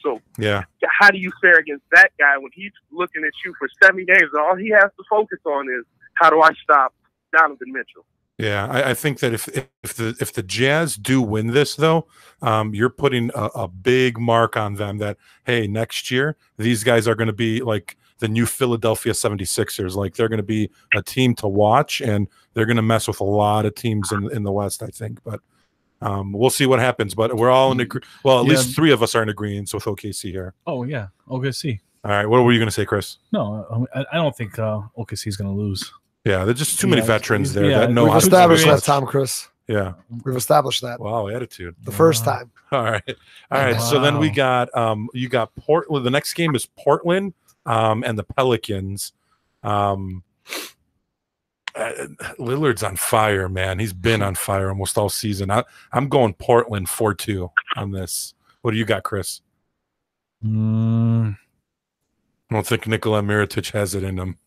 Speaker 6: So
Speaker 1: Yeah.
Speaker 6: how do you fare against that guy when he's looking at you for 7 games? All he has to focus on is, how do I stop Donovan Mitchell?
Speaker 1: Yeah, I think that if the Jazz do win this, though, you're putting a big mark on them that, hey, next year these guys are going to be like the new Philadelphia 76ers. Like, they're going to be a team to watch, and they're going to mess with a lot of teams in the West, I think. But we'll see what happens. But we're all in agreement. Well, at least 3 of us are in agreement with OKC here.
Speaker 2: Oh, yeah, OKC.
Speaker 1: All right, what were you going to say, Chris?
Speaker 2: No, I don't think OKC is going to lose.
Speaker 1: Yeah, there's just too many veterans there
Speaker 2: yeah,
Speaker 1: that know
Speaker 5: We've
Speaker 1: how to
Speaker 5: established
Speaker 1: play.
Speaker 5: that, Tom, Chris.
Speaker 1: Yeah,
Speaker 5: We've established that.
Speaker 1: wow, attitude.
Speaker 5: The first time.
Speaker 1: All right. So then we got you got Portland. The next game is Portland and the Pelicans. Lillard's on fire, man. He's been on fire almost all season. I'm going Portland 4-2 on this. What do you got, Chris? I don't think Nikola Mirotic has it in him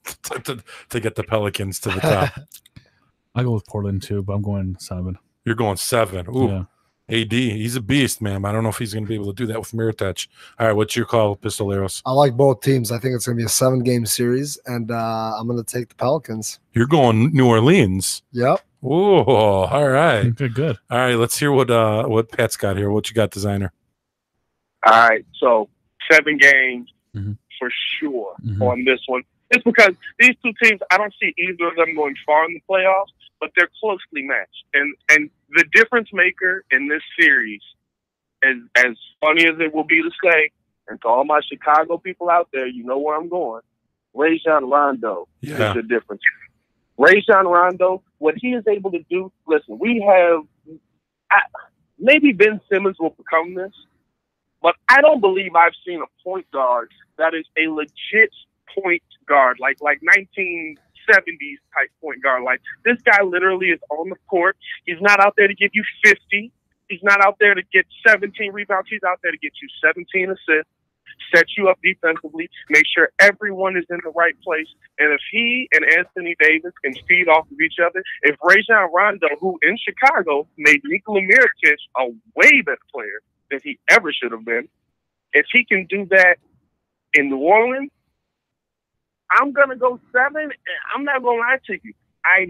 Speaker 1: to get the Pelicans to the top.
Speaker 2: I go with Portland too, but I'm going 7.
Speaker 1: You're going 7. Ooh.
Speaker 2: Yeah.
Speaker 1: AD, he's a beast, man. I don't know if he's going to be able to do that with Mirotic. All right, what's your call, Pistoleros?
Speaker 5: I like both teams. I think it's going to be a 7-game series, and I'm going to take the Pelicans.
Speaker 1: You're going New Orleans.
Speaker 5: Yep.
Speaker 1: Ooh, all right.
Speaker 2: Good.
Speaker 1: All right, let's hear what Pat's got here. What you got, designer?
Speaker 6: All right, so 7 games for sure on this one. It's because these two teams, I don't see either of them going far in the playoffs, but they're closely matched. And the difference maker in this series, as funny as it will be to say, and to all my Chicago people out there, you know where I'm going, Rajon Rondo is the difference. Rajon Rondo, what he is able to do, listen, we have, maybe Ben Simmons will become this, but I don't believe I've seen a point guard that is a legit point guard, like 1970s type point guard. Like, this guy literally is on the court. He's not out there to give you 50. He's not out there to get 17 rebounds. He's out there to get you 17 assists, set you up defensively, make sure everyone is in the right place. And if he and Anthony Davis can feed off of each other, if Rajon Rondo, who in Chicago made Nikola Mirotic a way better player than he ever should have been, if he can do that in New Orleans, I'm going to go 7. I'm not going to lie to you. I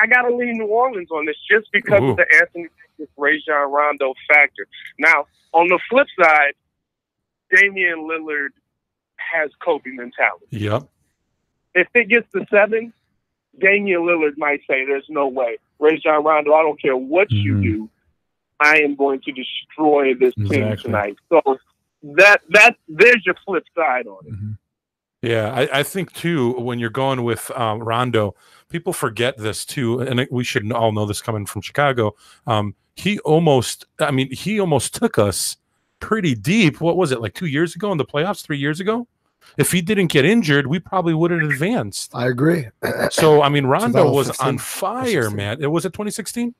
Speaker 6: got to lean New Orleans on this just because of the Anthony Davis, Rajon Rondo factor. Now, on the flip side, Damian Lillard has Kobe mentality.
Speaker 1: Yep.
Speaker 6: If it gets to 7, Damian Lillard might say, there's no way. Rajon Rondo, I don't care what you do, I am going to destroy this team tonight. So there's your flip side on it.
Speaker 1: Yeah, I think too, when you're going with Rondo, people forget this too, and we should all know this coming from Chicago. He almost took us pretty deep. What was it, like 2 years ago in the playoffs, 3 years ago? If he didn't get injured, we probably would have advanced.
Speaker 5: I agree.
Speaker 1: So, I mean, Rondo was on fire, man. It was it 2016?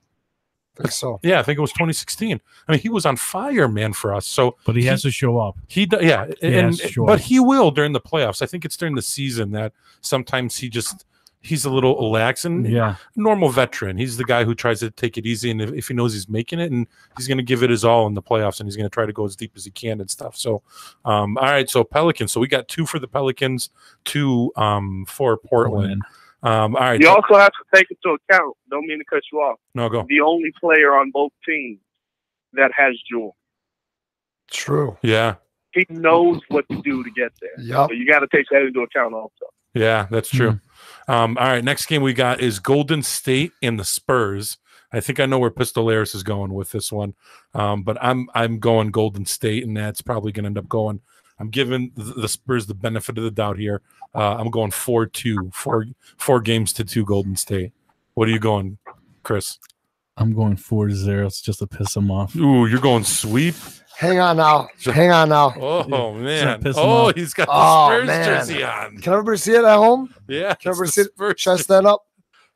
Speaker 5: I think so.
Speaker 1: Yeah, I think it was 2016. I mean, he was on fire, man, for us. So,
Speaker 2: but he has to show up.
Speaker 1: But he will during the playoffs. I think it's during the season that sometimes he's a little lax and normal veteran. He's the guy who tries to take it easy, and if he knows he's making it, and he's going to give it his all in the playoffs, and he's going to try to go as deep as he can and stuff. So, all right, so Pelicans. So we got 2 for the Pelicans, 2 for Portland. All right.
Speaker 6: You also have to take into account, don't mean to cut you off.
Speaker 1: No, go.
Speaker 6: The only player on both teams that has Jewel.
Speaker 5: True.
Speaker 1: Yeah.
Speaker 6: He knows what to do to get there.
Speaker 5: Yep.
Speaker 6: So you got to take that into account also.
Speaker 1: Yeah, that's true. All right, next game we got is Golden State and the Spurs. I think I know where Pistolaris is going with this one, but I'm going Golden State, and that's probably going to end up going. I'm giving the Spurs the benefit of the doubt here. I'm going 4-2, 4 games to 2 Golden State. What are you going, Chris?
Speaker 2: I'm going 4-0. It's just to piss him off.
Speaker 1: Ooh, you're going sweep?
Speaker 5: Hang on now.
Speaker 1: Oh, man. Oh, he's got the Spurs jersey on.
Speaker 5: Can everybody see it at home?
Speaker 1: Yeah.
Speaker 5: Can everybody see it? Chest that up.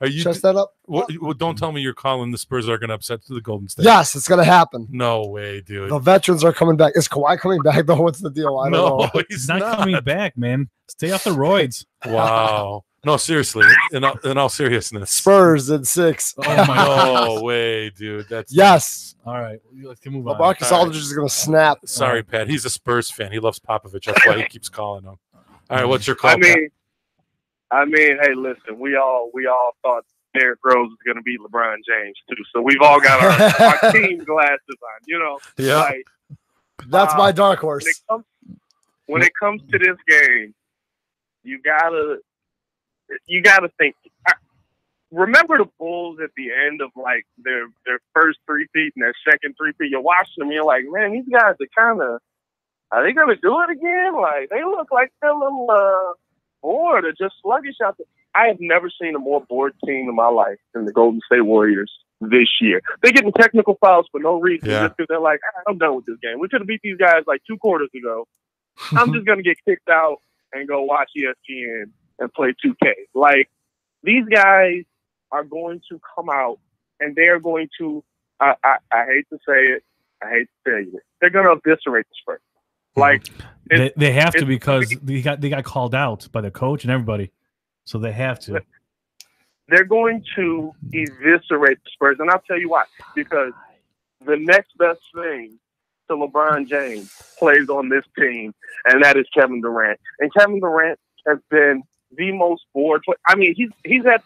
Speaker 5: Chest that up.
Speaker 1: Well, don't tell me you're calling the Spurs are going to upset the Golden State.
Speaker 5: Yes, it's going to happen.
Speaker 1: No way, dude.
Speaker 5: The veterans are coming back. Is Kawhi coming back, though? What's the deal? I don't know.
Speaker 1: He's
Speaker 2: not coming back, man. Stay off the roids.
Speaker 1: Wow. No, seriously. In all seriousness.
Speaker 5: Spurs in 6.
Speaker 2: Oh my
Speaker 1: No way, dude. That's
Speaker 5: Yes.
Speaker 2: All right, let's move on.
Speaker 5: Marcus
Speaker 1: All right.
Speaker 5: Aldridge is going to snap.
Speaker 1: Sorry, Pat. He's a Spurs fan. He loves Popovich. That's why he keeps calling him. All right, what's your call,
Speaker 6: I mean, hey, listen, we all thought Derrick Rose was going to beat LeBron James too, so we've all got our team glasses on, you know.
Speaker 1: Yeah.
Speaker 6: Like,
Speaker 5: That's my dark horse.
Speaker 6: When it comes to this game, you gotta think. Remember the Bulls at the end of like their first three-peat and their second three-peat. You're watching them, and you're like, man, these guys are they gonna do it again? Like they look like they're a little bored or just sluggish out there. I have never seen a more bored team in my life than the Golden State Warriors this year. They're getting technical fouls for no reason just because they're like, I'm done with this game. We could have beat these guys like 2 quarters ago. I'm just going to get kicked out and go watch ESPN and play 2K. Like, these guys are going to come out and they're going to, I hate to say it, I hate to tell you it, they're going to eviscerate the Spurs. Like,
Speaker 2: they have to because they got called out by the coach and everybody. So they have to.
Speaker 6: They're going to eviscerate the Spurs. And I'll tell you why. Because the next best thing to LeBron James plays on this team, and that is Kevin Durant. And Kevin Durant has been the most bored. I mean, he's had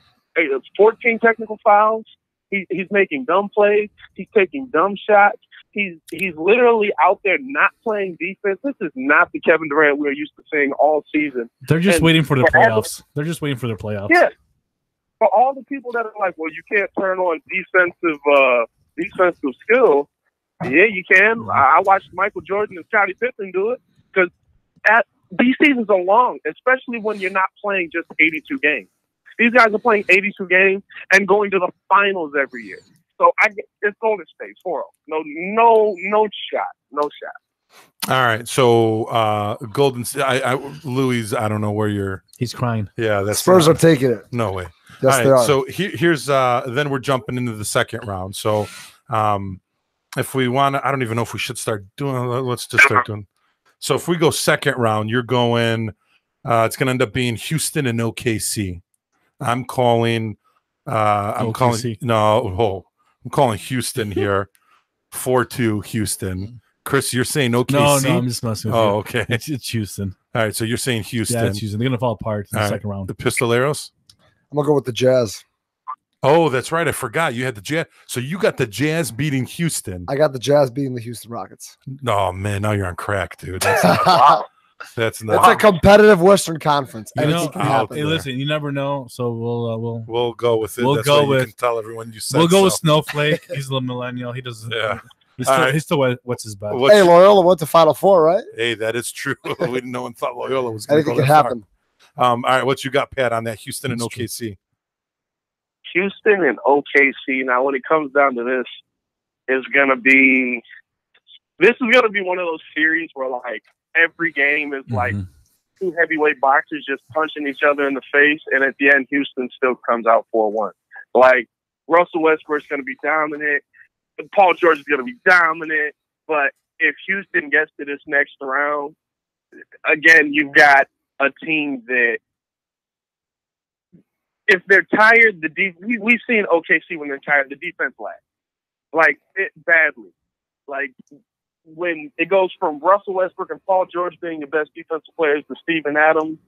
Speaker 6: 14 technical fouls. He's making dumb plays. He's taking dumb shots. He's literally out there not playing defense. This is not the Kevin Durant we're used to seeing all season.
Speaker 2: They're just waiting for the playoffs. They're just waiting for their playoffs.
Speaker 6: Yeah. For all the people that are like, well, you can't turn on defensive skill. Yeah, you can. I watched Michael Jordan and Scottie Pippen do it because these seasons are long, especially when you're not playing just 82 games. These guys are playing 82 games and going to the finals every year. So it's Golden State 4-0. No shot.
Speaker 1: All right. So Golden State. Louis, I don't know where you're.
Speaker 2: He's crying.
Speaker 1: Yeah, that's
Speaker 5: Spurs are taking it.
Speaker 1: No way.
Speaker 5: Yes,
Speaker 1: all
Speaker 5: they
Speaker 1: right.
Speaker 5: are.
Speaker 1: So here's then we're jumping into the second round. So if we want to, I don't even know if we should start doing. Let's just start doing. So if we go second round, you're going. It's going to end up being Houston and OKC. I'm calling. I'm calling Houston here. 4-2 Houston. Chris, you're saying OKC?
Speaker 2: No, I'm just messing with you.
Speaker 1: Oh, okay.
Speaker 2: It's Houston.
Speaker 1: All right, so you're saying Houston.
Speaker 2: Yeah, it's Houston. They're going to fall apart in the second round.
Speaker 1: The Pistoleros?
Speaker 5: I'm going to go with the Jazz.
Speaker 1: Oh, that's right. I forgot. You had the Jazz. So you got the Jazz beating Houston.
Speaker 5: I got the Jazz beating the Houston Rockets.
Speaker 1: Oh, man. Now you're on crack, dude. That's
Speaker 5: It's a competitive Western Conference.
Speaker 2: Anything can happen. Hey, listen, you never know. So
Speaker 1: we'll go with it.
Speaker 2: We'll go with.
Speaker 1: You can tell everyone you said.
Speaker 2: We'll go with Snowflake. He's a millennial. He doesn't.
Speaker 1: Yeah.
Speaker 2: He's still what's his bet?
Speaker 5: Hey, Loyola went to Final Four, right?
Speaker 1: Hey, that is true. No one thought Loyola was going to go
Speaker 5: Anything
Speaker 1: that
Speaker 5: can happen.
Speaker 1: All right, what you got, Pat, on that Houston and OKC?
Speaker 6: Houston and OKC. Now, when it comes down to this, is going to be one of those series where like every game is like two heavyweight boxers just punching each other in the face, and at the end, Houston still comes out 4-1. Like Russell Westbrook's going to be dominant, Paul George is going to be dominant, but if Houston gets to this next round, again, you've got a team that, if they're tired, we've seen OKC when they're tired, the defense lags. Like, badly. Like, when it goes from Russell Westbrook and Paul George being the best defensive players to Steven Adams,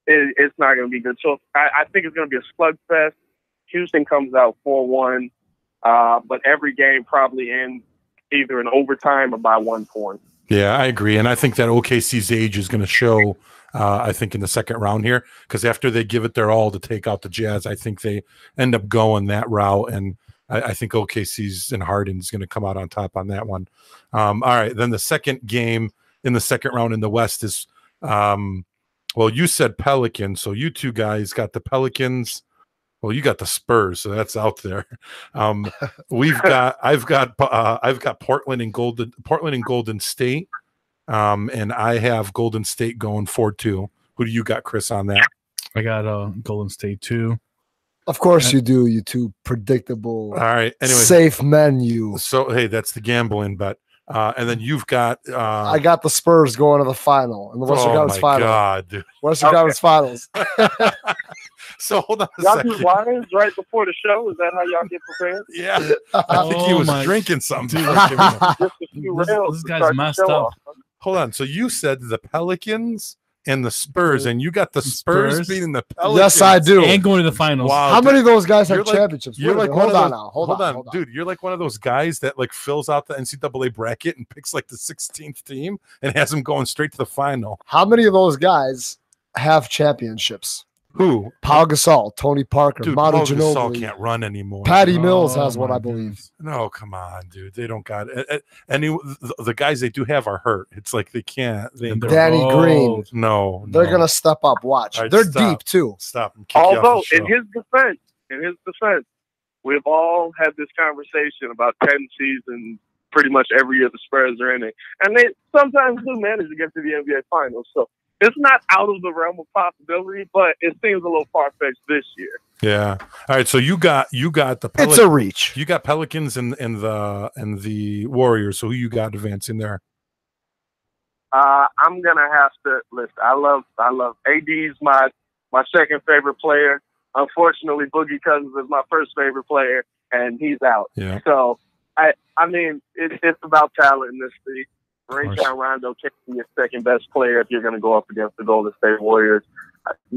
Speaker 6: it's not going to be good. So I think it's going to be a slugfest. Houston comes out 4-1, but every game probably ends either in overtime or by 1 point.
Speaker 1: Yeah, I agree. And I think that OKC's age is going to show, I think, in the second round here, because after they give it their all to take out the Jazz, I think they end up going that route. And I think OKC's and Harden's going to come out on top on that one. All right. Then the second game in the second round in the West is, well, you said Pelicans. So you two guys got the Pelicans. Well, you got the Spurs, so that's out there. I've got Portland and Golden State, and I have Golden State going 4-2. Who do you got, Chris, on that?
Speaker 2: I got Golden State 2.
Speaker 5: Of course you do, you two predictable.
Speaker 1: All right. Anyway,
Speaker 5: safe menu.
Speaker 1: So hey, that's the gambling bet. And then you've got
Speaker 5: I got the Spurs going to the final in the Western Conference Finals.
Speaker 1: God, dude.
Speaker 5: Western Conference Finals.
Speaker 1: So hold on a
Speaker 6: Y'all
Speaker 1: second.
Speaker 6: do wines right before the show? Is that how y'all get prepared?
Speaker 1: Yeah, I think he was drinking something.
Speaker 6: Just a few rounds
Speaker 2: This
Speaker 6: to
Speaker 2: guy's
Speaker 6: start the
Speaker 2: messed
Speaker 6: show
Speaker 2: up.
Speaker 6: off.
Speaker 1: Hold on. So you said the Pelicans and the Spurs, and you got the Spurs
Speaker 2: Spurs?
Speaker 1: beating the Pelicans.
Speaker 5: Yes, I do.
Speaker 2: And going to the finals.
Speaker 1: Wow.
Speaker 5: How many of those guys
Speaker 1: You're
Speaker 5: have
Speaker 1: like-
Speaker 5: championships?
Speaker 1: You're
Speaker 5: Wait a
Speaker 1: like
Speaker 5: minute.
Speaker 1: one
Speaker 5: Hold
Speaker 1: of
Speaker 5: on
Speaker 1: those,
Speaker 5: now. Hold on.
Speaker 1: dude. You're like one of those guys that like fills out the NCAA bracket and picks like the 16th team and has them going straight to the final.
Speaker 5: How many of those guys have championships?
Speaker 1: Who?
Speaker 5: Paul Gasol, Tony Parker,
Speaker 1: Dude,
Speaker 5: Manu
Speaker 1: Paul Gasol
Speaker 5: Ginobili,
Speaker 1: can't run anymore.
Speaker 5: Patty
Speaker 2: Oh,
Speaker 5: Mills has one,
Speaker 2: my
Speaker 5: I believe.
Speaker 1: No, come on, dude. They don't got it. The guys they do have are hurt. It's like they can't. They ain't
Speaker 2: They're
Speaker 1: going-
Speaker 5: Danny Green.
Speaker 2: old.
Speaker 1: No,
Speaker 5: They're
Speaker 1: no.
Speaker 5: gonna step up. Watch.
Speaker 1: All right,
Speaker 5: They're
Speaker 1: stop.
Speaker 5: deep too.
Speaker 1: Stop. I'm kicking you off
Speaker 6: Although,
Speaker 1: the show.
Speaker 6: in his defense, we've all had this conversation about 10 seasons. Pretty much every year the Spurs are in it, and they sometimes do manage to get to the NBA Finals. So it's not out of the realm of possibility, but it seems a little far fetched this year.
Speaker 1: Yeah. All right. So you got the
Speaker 5: It's a reach.
Speaker 1: you got Pelicans and the Warriors. So who you got advancing there?
Speaker 6: I'm gonna have to listen. I love AD's my second favorite player. Unfortunately, Boogie Cousins is my first favorite player, and he's out.
Speaker 1: Yeah.
Speaker 6: So I mean, it's about talent in this league.
Speaker 2: course.
Speaker 6: Rajon Rondo can't be your second best player if you're going to go up against the Golden State Warriors.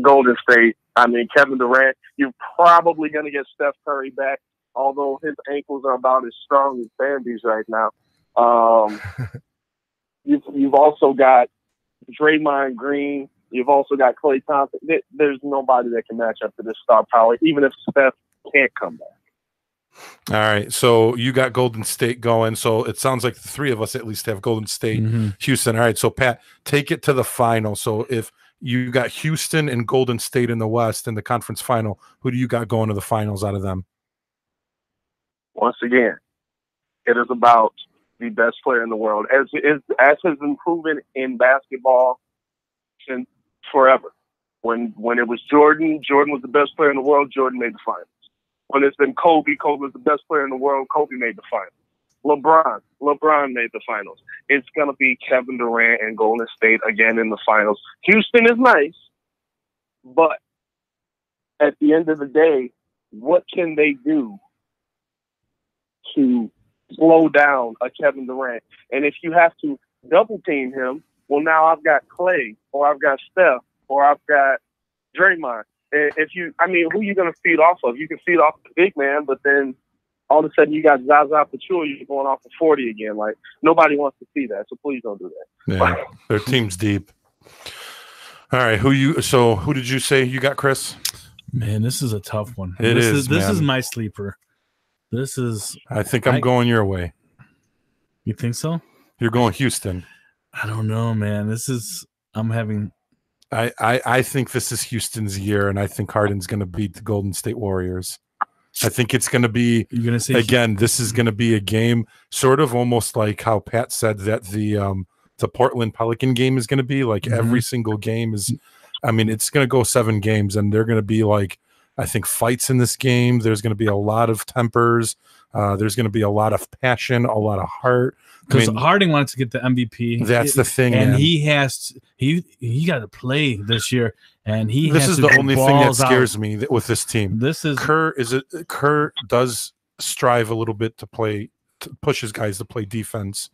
Speaker 6: Golden State, I mean, Kevin Durant, you're probably going to get Steph Curry back, although his ankles are about as strong as Bambi's right now. You've also got Draymond Green. You've also got Klay Thompson. There's nobody that can match up to this star power, even if Steph can't come back.
Speaker 1: All right. So you got Golden State going. So it sounds like the three of us at least have Golden State, Houston. All right. So Pat, take it to the final. So if you got Houston and Golden State in the West in the conference final, who do you got going to the finals out of them?
Speaker 6: Once again, it is about the best player in the world, as has been proven in basketball since forever. When it was Jordan was the best player in the world. Jordan made the finals. When it's been Kobe was the best player in the world. Kobe made the finals. LeBron made the finals. It's going to be Kevin Durant and Golden State again in the finals. Houston is nice, but at the end of the day, what can they do to slow down a Kevin Durant? And if you have to double team him, well, now I've got Klay, or I've got Steph, or I've got Draymond. Who are you going to feed off of? You can feed off the big man, but then all of a sudden you got Zaza Pachulia going off of 40 again. Like, nobody wants to see that, so please don't do that.
Speaker 1: Yeah, their team's deep. All right, who did you say you got, Chris?
Speaker 2: Man, this is a tough one.
Speaker 1: This
Speaker 2: is
Speaker 1: man.
Speaker 2: my sleeper. This is.
Speaker 1: I think I'm going your way.
Speaker 2: You think so?
Speaker 1: You're going Houston.
Speaker 2: I don't know, man. I'm having.
Speaker 1: I think this is Houston's year, and I think Harden's going to beat the Golden State Warriors. I think it's going to be,
Speaker 2: You're going to say
Speaker 1: again, this is going to be a game sort of almost like how Pat said that the Portland Pelican game is going to be. Like every single game is, I mean, it's going to go 7 games, and they're going to be like, I think, fights in this game. There's going to be a lot of tempers. There's going to be a lot of passion, a lot of heart.
Speaker 2: Because Harden wants to get the MVP.
Speaker 1: That's the thing,
Speaker 2: and
Speaker 1: man.
Speaker 2: he got to play this year, and
Speaker 1: this is the only thing that scares me with this team.
Speaker 2: This is
Speaker 1: Kerr does strive a little bit to push his guys to play defense.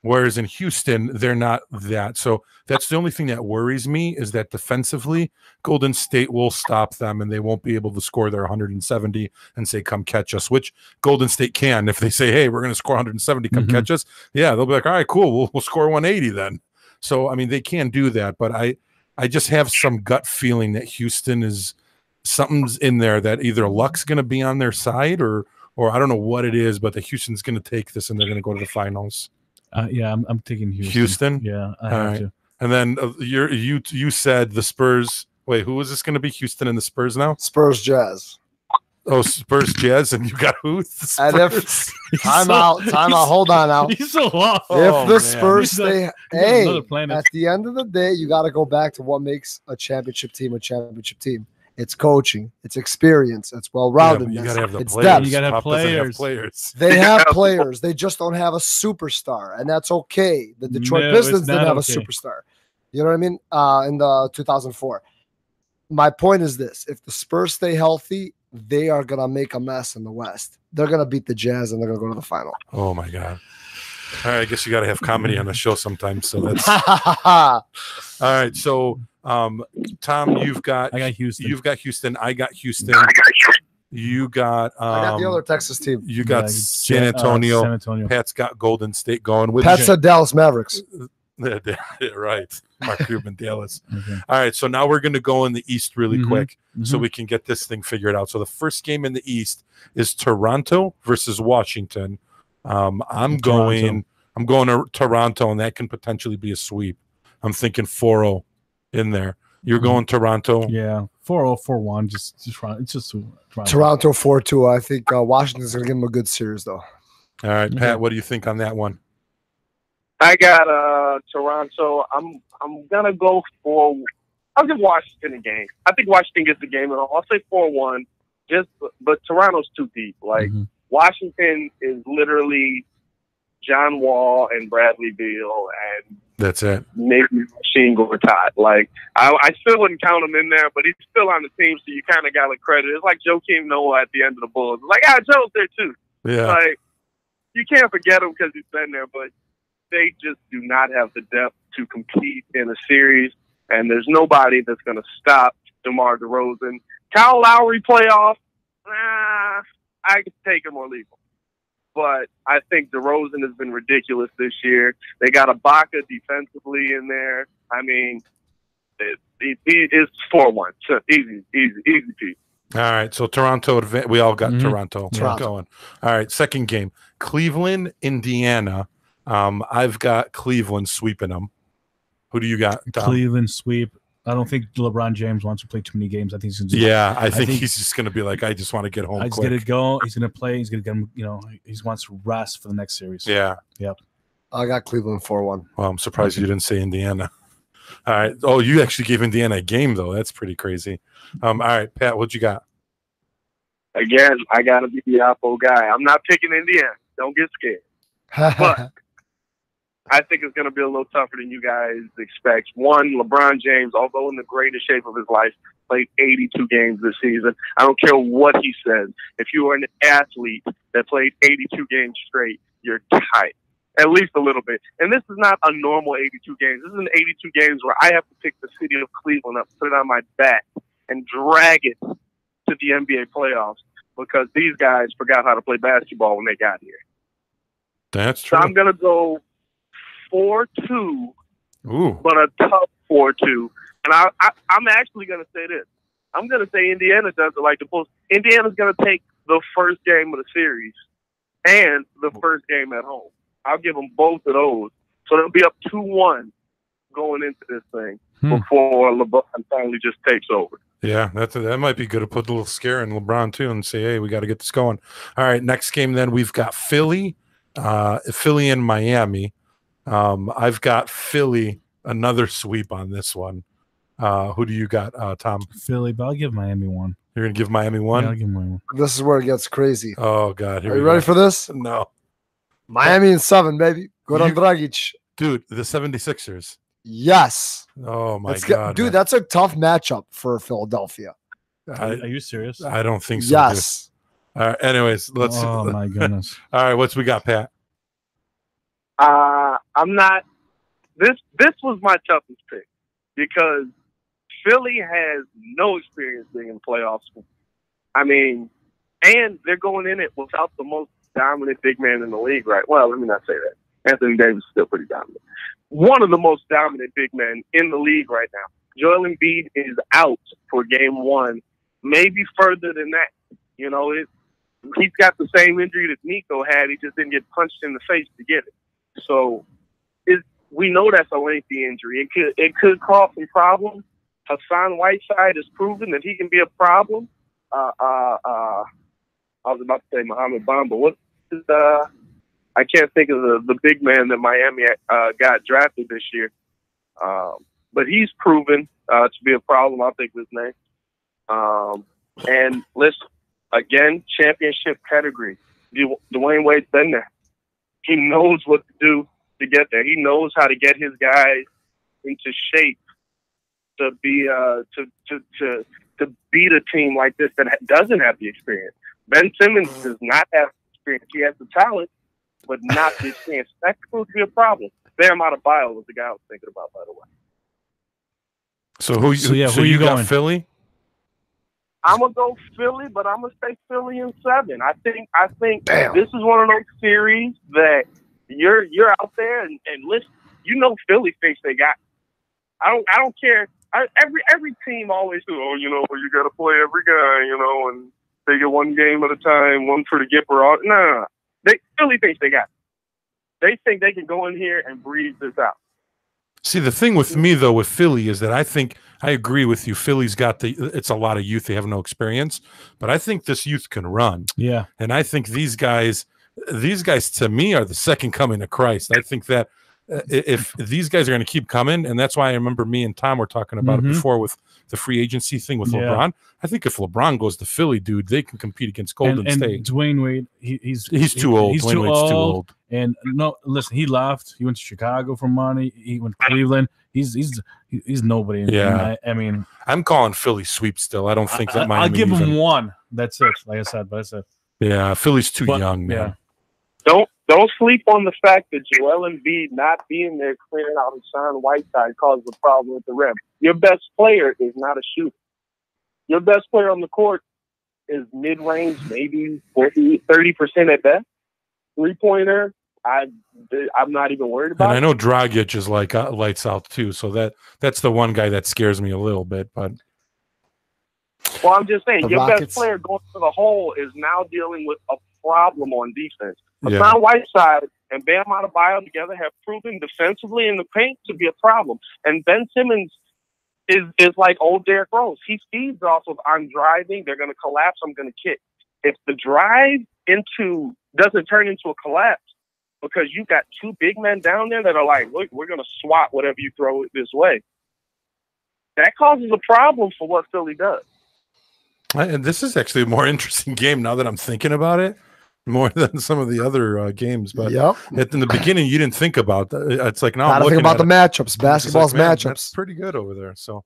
Speaker 1: Whereas in Houston, they're not that. So that's the only thing that worries me, is that defensively, Golden State will stop them and they won't be able to score their 170 and say, come catch us, which Golden State can. If they say, hey, we're going to score 170, come catch us. Yeah, they'll be like, all right, cool. We'll score 180 then. So, I mean, they can do that. But I just have some gut feeling that Houston is something's in there, that either luck's going to be on their side or I don't know what it is, but the Houston's going to take this and they're going to go to the finals.
Speaker 2: Yeah, I'm taking Houston.
Speaker 1: Houston?
Speaker 2: Yeah, I
Speaker 1: All
Speaker 2: have
Speaker 1: right.
Speaker 2: to.
Speaker 1: And then you said the Spurs. Wait, who is this going to be? Houston and the Spurs now?
Speaker 5: Spurs Jazz.
Speaker 1: Oh, Spurs Jazz, and you got who? The
Speaker 5: And
Speaker 1: Spurs?
Speaker 5: if time out, hold on now.
Speaker 2: He's so off.
Speaker 5: If the
Speaker 1: man.
Speaker 5: Spurs
Speaker 2: He's
Speaker 5: stay,
Speaker 2: got
Speaker 5: hey,
Speaker 2: another planet.
Speaker 5: at the end of the day, you got to go back to what makes a championship team a championship team. It's coaching. It's experience. It's well-roundedness.
Speaker 1: You gotta have the
Speaker 5: it's
Speaker 1: players.
Speaker 5: depth.
Speaker 2: You gotta have
Speaker 1: Pop doesn't
Speaker 2: players.
Speaker 1: players.
Speaker 5: They have players. They just don't have a superstar, and that's okay. The Detroit
Speaker 2: No,
Speaker 5: Pistons
Speaker 2: it's
Speaker 5: didn't
Speaker 2: not
Speaker 5: have
Speaker 2: okay.
Speaker 5: a superstar. You know what I mean? In the 2004. My point is this: if the Spurs stay healthy, they are gonna make a mess in the West. They're gonna beat the Jazz, and they're gonna go to the final.
Speaker 1: Oh my God! All right, I guess you got to have comedy on the show sometimes. So that's all right. So, Tom,
Speaker 2: I got Houston.
Speaker 1: You've got Houston. I got Houston. You got.
Speaker 5: I got the other Texas team.
Speaker 1: You got San Antonio.
Speaker 2: San Antonio.
Speaker 1: Pat's got Golden State going with.
Speaker 5: Pat said Dallas Mavericks.
Speaker 1: Right, Mark Cuban, Dallas.
Speaker 2: Okay.
Speaker 1: All right, so now we're going to go in the East really
Speaker 2: Mhm,
Speaker 1: quick, so
Speaker 2: mhm.
Speaker 1: we can get this thing figured out. So the first game in the East is Toronto versus Washington. I'm going to Toronto, and that can potentially be a sweep. I'm thinking 4-0 in there. You're going Toronto.
Speaker 2: Yeah, 4-0, 4-1. Just run. It's just
Speaker 5: Toronto 4-2. I think Washington's gonna give them a good series, though.
Speaker 1: All right, Pat, what do you think on that one?
Speaker 6: I got Toronto. I'm gonna go for. I'll give Washington a game. I think Washington gets the game, and I'll say 4-1. But Toronto's too deep. Like Washington is literally John Wall and Bradley Beal, and
Speaker 1: That's it.
Speaker 6: maybe Machine Gortat. Like I still wouldn't count him in there, but he's still on the team, so you kind of got to credit. It's like Joakim Noah at the end of the Bulls. Like Joe's there too.
Speaker 1: Yeah.
Speaker 6: Like you can't forget him because he's been there, but they just do not have the depth to compete in a series, and there's nobody that's going to stop DeMar DeRozan. Kyle Lowry playoff, I could take him or leave him. But I think DeRozan has been ridiculous this year. They got Ibaka defensively in there. I mean, it's 4-1. So easy peasy.
Speaker 1: All right, so Toronto, we all got Toronto
Speaker 5: Toronto.
Speaker 1: going. All right, second game, Cleveland, Indiana. I've got Cleveland sweeping them. Who do you got, Tom?
Speaker 2: Cleveland sweep. I don't think LeBron James wants to play too many games. I think he's
Speaker 1: I think he's just going to be like, I just want to get home.
Speaker 2: He's
Speaker 1: quick.
Speaker 2: going to go. He's going to play. He's going to get him. He wants to rest for the next series.
Speaker 1: Yeah.
Speaker 2: Yep.
Speaker 5: I got Cleveland 4-1.
Speaker 1: Well, I'm surprised you didn't say Indiana. All right. Oh, you actually gave Indiana a game though. That's pretty crazy. All right, Pat, what you got?
Speaker 6: Again, I got to be the Oppo guy. I'm not picking Indiana. Don't get scared. But I think it's going to be a little tougher than you guys expect. One, LeBron James, although in the greatest shape of his life, played 82 games this season. I don't care what he says. If you are an athlete that played 82 games straight, you're tight. At least a little bit. And this is not a normal 82 games. This is an 82 games where I have to pick the city of Cleveland up, put it on my back, and drag it to the NBA playoffs because these guys forgot how to play basketball when they got here.
Speaker 1: That's true.
Speaker 6: So I'm going to go 4-2, but a tough 4-2. And I'm actually going to say this. I'm going to say Indiana does it like the Bulls. Indiana's going to take the first game of the series and the first game at home. I'll give them both of those. So they'll be up 2-1 going into this thing before LeBron finally just takes over.
Speaker 1: Yeah, that might be good to put a little scare in LeBron too and say, hey, we got to get this going. All right, next game then we've got Philly and Miami. I've got Philly, another sweep on this one. Who do you got, Tom?
Speaker 2: Philly, but I'll give Miami one.
Speaker 1: You're going to give Miami one?
Speaker 2: Yeah, I'll give Miami one.
Speaker 5: This is where it gets crazy.
Speaker 1: Oh, God.
Speaker 5: Are you ready for this?
Speaker 1: No.
Speaker 5: Miami in 7, baby. Goran Dragic.
Speaker 1: Dude, the 76ers.
Speaker 5: Yes.
Speaker 1: Oh, my God.
Speaker 5: Dude, that's a tough matchup for Philadelphia.
Speaker 2: Are you serious?
Speaker 1: I don't think so.
Speaker 5: Yes.
Speaker 1: Dude. All right, anyways, let's.
Speaker 2: Oh, my goodness.
Speaker 1: All right, what's we got, Pat?
Speaker 6: I'm not. This was my toughest pick because Philly has no experience being in playoffs. I mean, and they're going in it without the most dominant big man in the league, right? Well, let me not say that. Anthony Davis is still pretty dominant. One of the most dominant big men in the league right now. Joel Embiid is out for game 1, maybe further than that. You know, he's got the same injury that Nico had. He just didn't get punched in the face to get it. So we know that's a lengthy injury. It could cause some problems. Hassan Whiteside has proven that he can be a problem. I was about to say Mohamed Bamba. What's his, I can't think of the big man that Miami got drafted this year. But he's proven to be a problem. I'll think of his name. And listen, again, championship pedigree. Dwayne Wade's been there. He knows what to do to get there. He knows how to get his guys into shape to be to beat a team like this that doesn't have the experience. Ben Simmons does not have experience. He has the talent, but not the experience. That could be a problem. Bam Adebayo was the guy I was thinking about, by the way.
Speaker 1: So who you got? Philly?
Speaker 6: I'm gonna go Philly, but I'm gonna say Philly in 7. I think this is one of those series that you're out there and listen. You know Philly thinks they got. I don't care. Every team always do. Oh, you got to play every guy, and take it one game at a time, one for the Gipper. No. Philly thinks they got it. They think they can go in here and breathe this out.
Speaker 1: See, the thing with me, though, with Philly is that I think I agree with you. Philly's got it's a lot of youth. They have no experience, but I think this youth can run.
Speaker 2: Yeah.
Speaker 1: And I think these guys to me are the second coming of Christ. I think that if these guys are going to keep coming, and that's why I remember me and Tom were talking about it before with the free agency thing with LeBron. I think if LeBron goes to Philly, dude, they can compete against Golden State.
Speaker 2: Dwayne Wade, he's
Speaker 1: too old. Dwayne Wade's too old.
Speaker 2: And no, listen, he left. He went to Chicago for money. He went to Cleveland. He's nobody.
Speaker 1: Yeah,
Speaker 2: I mean,
Speaker 1: I'm calling Philly sweep still. I don't think that Miami.
Speaker 2: I'll give him one. That's it. Like I said, but that's it.
Speaker 1: Yeah, Philly's too young, man.
Speaker 6: Yeah. Don't sleep on the fact that Joel Embiid not being there clearing out Hassan Whiteside caused a problem with the rim. Your best player is not a shooter. Your best player on the court is mid-range, maybe 30% at best. Three-pointer, I'm not even worried about.
Speaker 1: And I know Dragic is like lights out too, so that's the one guy that scares me a little bit. But
Speaker 6: well, I'm just saying, your best player going to the hole is now dealing with a problem on defense. Hassan Whiteside and Bam Adebayo together have proven defensively in the paint to be a problem. And Ben Simmons is like old Derrick Rose. He feeds off of, I'm driving, they're going to collapse, I'm going to kick. If the drive doesn't turn into a collapse because you got two big men down there that are like, look, we're going to swat whatever you throw it this way, that causes a problem for what Philly does.
Speaker 1: And this is actually a more interesting game now that I'm thinking about it, more than some of the other games. But in the beginning, you didn't think about that. It's like now I'm looking
Speaker 5: about the matchups. Basketball's matchups.
Speaker 1: That's pretty good over there. So, all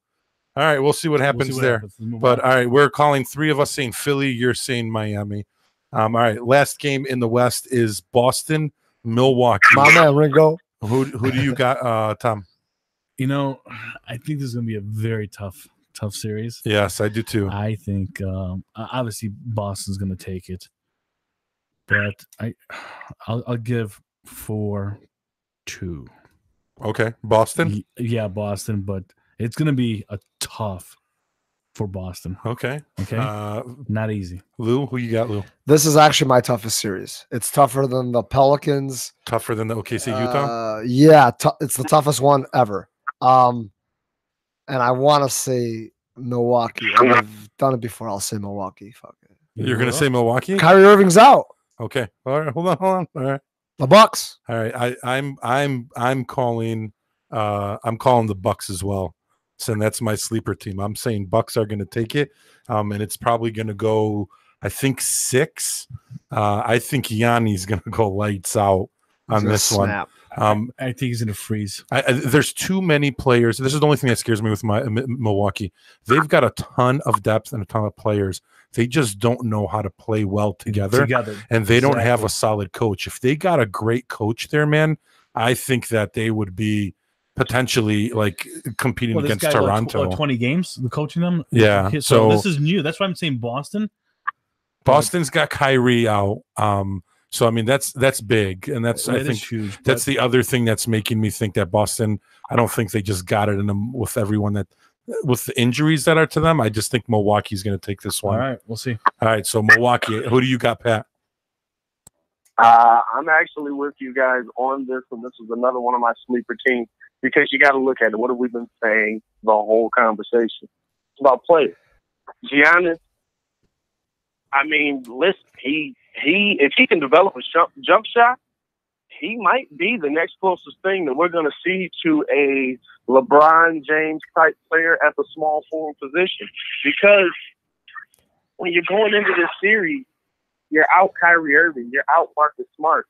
Speaker 1: right, we'll see what happens there. But all right, we're calling three of us saying Philly. You're saying Miami. All right, last game in the West is Boston, Milwaukee.
Speaker 5: My man, Ringo.
Speaker 1: Who do you got, Tom?
Speaker 2: I think this is going to be a very tough series.
Speaker 1: Yes, I do too.
Speaker 2: I think obviously Boston's going to take it, but I'll give 4-2.
Speaker 1: Okay, Boston.
Speaker 2: Yeah, Boston, but it's going to be a tough for Boston.
Speaker 1: Okay.
Speaker 2: Not easy.
Speaker 1: Lou, who you got, Lou?
Speaker 5: This is actually my toughest series. It's tougher than the Pelicans.
Speaker 1: Tougher than the OKC Utah.
Speaker 5: Yeah, it's the toughest one ever. And I want to say Milwaukee. I've done it before. I'll say Milwaukee. Fuck it.
Speaker 1: You're going to say Milwaukee?
Speaker 5: Kyrie Irving's out.
Speaker 1: Okay. All right. Hold on. All right.
Speaker 5: The Bucks.
Speaker 1: All right. I'm calling the Bucks as well. So that's my sleeper team. I'm saying Bucks are going to take it. And it's probably going to go, I think 6. I think Gianni's going to go lights out on this one.
Speaker 2: I think he's going to freeze.
Speaker 1: There's too many players. This is the only thing that scares me with my Milwaukee. They've got a ton of depth and a ton of players. They just don't know how to play well together. And they don't have a solid coach. If they got a great coach there, man, I think that they would be potentially like competing against Toronto.
Speaker 2: 20 games, the coaching them.
Speaker 1: Yeah.
Speaker 2: So this is new. That's why I'm saying Boston.
Speaker 1: Boston's got Kyrie out. So I mean that's big, and I think
Speaker 2: huge,
Speaker 1: that's the other thing that's making me think that Boston. I don't think they just got it in them with everyone with the injuries that are to them. I just think Milwaukee's going to take this one.
Speaker 2: All right, we'll see.
Speaker 1: All right, so Milwaukee. Who do you got, Pat?
Speaker 6: I'm actually with you guys on this, and this is another one of my sleeper teams because you got to look at it. What have we been saying the whole conversation? It's about players. Giannis. I mean, listen, if he can develop a jump shot, he might be the next closest thing that we're going to see to a LeBron James type player at the small forward position. Because when you're going into this series, you're out Kyrie Irving, you're out Marcus Smart.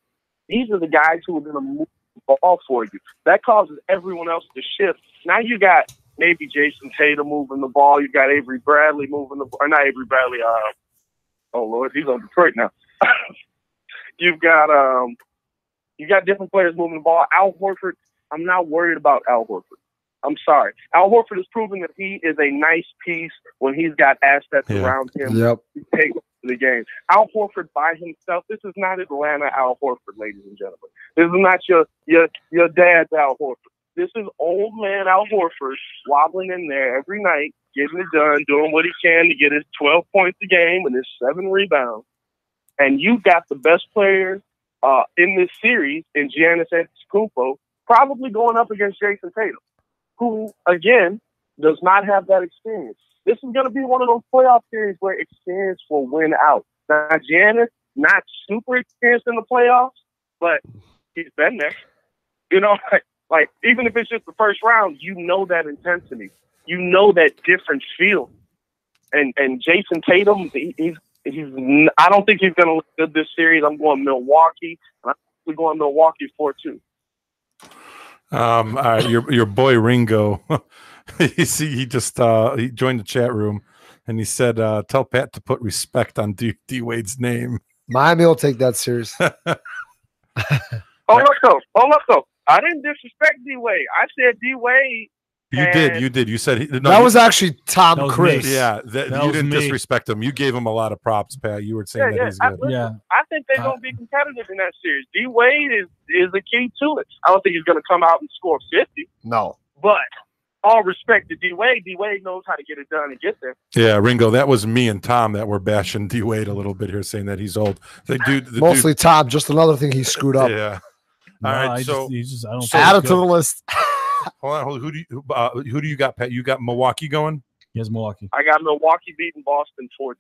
Speaker 6: These are the guys who are going to move the ball for you. That causes everyone else to shift. Now you got maybe Jason Tatum moving the ball. You got Avery Bradley moving the ball. Or not Avery Bradley. Oh, Lord, he's on Detroit now. You got different players moving the ball. Al Horford, I'm not worried about Al Horford. I'm sorry. Al Horford has proven that he is a nice piece when he's got assets around him to take the game. Al Horford by himself, this is not Atlanta Al Horford, ladies and gentlemen. This is not your dad's Al Horford. This is old man Al Horford wobbling in there every night, getting it done, doing what he can to get his 12 points a game and his 7 rebounds. And you got the best player in this series in Giannis Antetokounmpo, probably going up against Jason Tatum, who, again, does not have that experience. This is going to be one of those playoff series where experience will win out. Now, Giannis, not super experienced in the playoffs, but he's been there. You know, like even if it's just the first round, you know that intensity. You know that different feel. And Jason Tatum, he's I don't think he's going to look good this series. I'm going Milwaukee. We're going Milwaukee 4-2.
Speaker 1: All right, your boy Ringo, he just he joined the chat room, and he said, "Tell Pat to put respect on D Wade's name."
Speaker 5: Miami will take that serious.
Speaker 6: Hold up though. I didn't disrespect D Wade. I said D Wade.
Speaker 1: You did. You said
Speaker 5: that was actually Tom Chris.
Speaker 1: Yeah, you didn't disrespect him. You gave him a lot of props, Pat. You were saying that he's good.
Speaker 6: I think they're going to be competitive in that series. D Wade is the key to it. I don't think he's going to come out and score 50.
Speaker 5: No,
Speaker 6: but all respect to D Wade. D Wade knows how to get it done and get there.
Speaker 1: Yeah, Ringo, that was me and Tom that were bashing D Wade a little bit here, saying that he's old.
Speaker 5: Mostly Tom. Just another thing he screwed up.
Speaker 1: Yeah. All right,
Speaker 2: I don't
Speaker 5: add it to the list.
Speaker 1: Hold on. Who do you got, Pat? You got Milwaukee going?
Speaker 2: Yes, Milwaukee.
Speaker 6: I got Milwaukee beating Boston 4-2.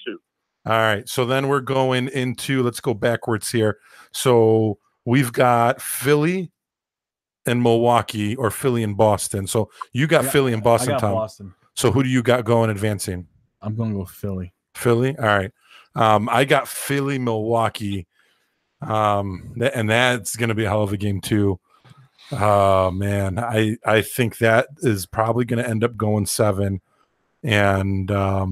Speaker 1: All right. So then we're going into, let's go backwards here. So we've got Philly and Milwaukee, or Philly and Boston. So you got Philly and Boston,
Speaker 2: I got
Speaker 1: Tom.
Speaker 2: Boston.
Speaker 1: So who do you got going advancing?
Speaker 2: I'm going to go Philly.
Speaker 1: Philly? All right. I got Philly, Milwaukee. And that's going to be a hell of a game too. Oh man, I think that is probably going to end up going 7, and I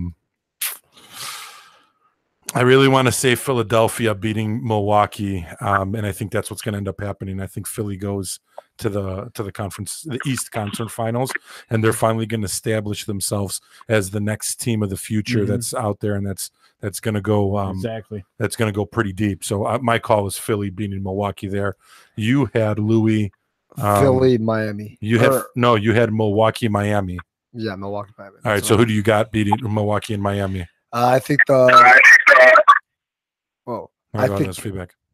Speaker 1: really want to say Philadelphia beating Milwaukee, and I think that's what's going to end up happening. I think Philly goes to the conference, the East Conference Finals, and they're finally going to establish themselves as the next team of the future that's out there, and that's going to go
Speaker 2: exactly.
Speaker 1: That's going to go pretty deep. So my call is Philly beating Milwaukee. There, you had Louie.
Speaker 5: Philly, Miami.
Speaker 1: You had Milwaukee, Miami.
Speaker 5: Yeah, Milwaukee, Miami.
Speaker 1: All right. So who do you got beating Milwaukee and Miami?
Speaker 5: I think
Speaker 1: feedback.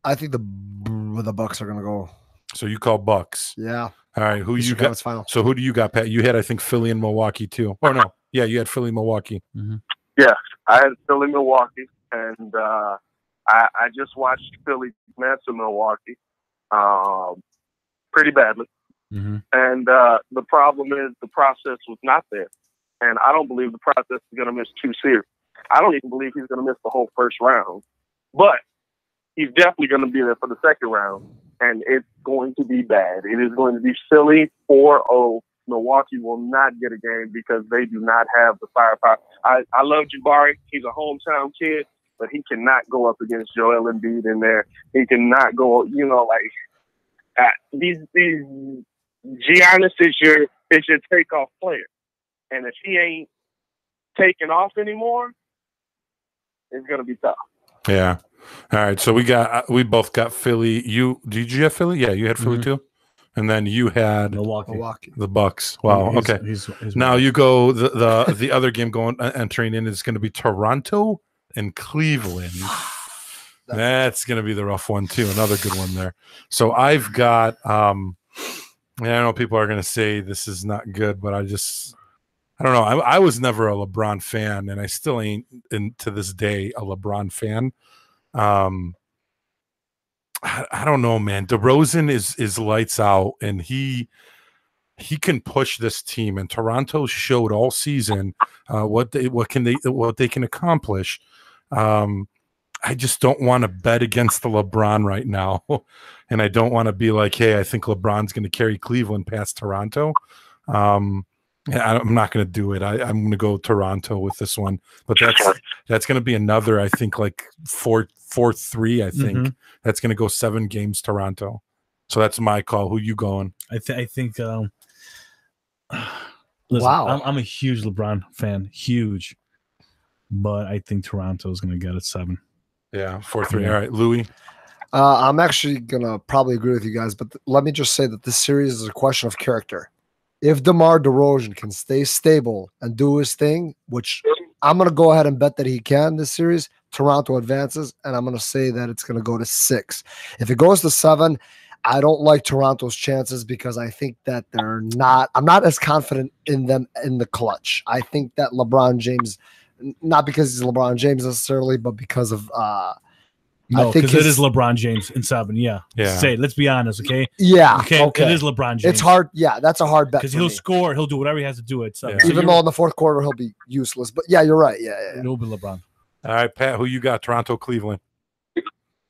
Speaker 5: I think the Bucks are gonna go.
Speaker 1: So you call Bucks.
Speaker 5: Yeah.
Speaker 1: All right. Who you got?
Speaker 5: Final.
Speaker 1: So who do you got, Pat? You had, I think, Philly and Milwaukee too. Oh no, yeah, you had Philly, Milwaukee.
Speaker 2: Mm-hmm.
Speaker 6: Yeah, I had Philly, Milwaukee, and I just watched Philly mess in Milwaukee. Pretty badly.
Speaker 2: Mm-hmm.
Speaker 6: And the problem is the process was not there. And I don't believe the process is going to miss 2 series. I don't even believe he's going to miss the whole first round. But he's definitely going to be there for the second round. And it's going to be bad. It is going to be Philly 4-0. Milwaukee will not get a game because they do not have the firepower. I love Jabari. He's a hometown kid, but he cannot go up against Joel Embiid in there. He cannot go, these Giannis is your takeoff player, and if he ain't taking off anymore, it's gonna be tough.
Speaker 1: Yeah. All right. So we both got Philly. Did you have Philly? Yeah, you had Philly too, and then you had
Speaker 2: Milwaukee.
Speaker 1: The Bucks. Wow. Okay. He's now you go the other game entering in is going to be Toronto and Cleveland. That's going to be the rough one too. Another good one there. So I've got, I know people are going to say this is not good, but I don't know. I was never a LeBron fan, and I still ain't to this day a LeBron fan. I don't know, man. DeRozan is lights out, and he can push this team. And Toronto showed all season what they can accomplish. I just don't want to bet against the LeBron right now, and I don't want to be like, hey, I think LeBron's going to carry Cleveland past Toronto. I'm not going to do it. I'm going to go Toronto with this one, but that's going to be another, I think, like 4-3. I think that's going to go 7 games Toronto. So that's my call. Who you going?
Speaker 2: I think. Listen,
Speaker 5: Wow.
Speaker 2: I'm a huge LeBron fan, huge, but I think Toronto is going to get it 7.
Speaker 1: Yeah, 4-3. All right, Louie.
Speaker 5: I'm actually gonna probably agree with you guys, but let me just say that this series is a question of character. If DeMar DeRozan can stay stable and do his thing, which I'm gonna go ahead and bet that he can this series, Toronto advances, and I'm gonna say that it's gonna go to 6. If it goes to 7, I don't like Toronto's chances because I think that I'm not as confident in them in the clutch. I think that LeBron James, not because he's LeBron James necessarily, but because of
Speaker 2: no, because it is LeBron James in 7. Yeah. Say, let's be honest, okay?
Speaker 5: Yeah.
Speaker 2: Okay. It is LeBron James.
Speaker 5: It's hard. Yeah, that's a hard bet
Speaker 2: because he'll score. He'll do whatever he has to do at 7.
Speaker 1: Yeah.
Speaker 2: So
Speaker 5: even though in the fourth quarter he'll be useless. But yeah, you're right. Yeah.
Speaker 2: It'll be LeBron.
Speaker 1: All right, Pat. Who you got? Toronto, Cleveland.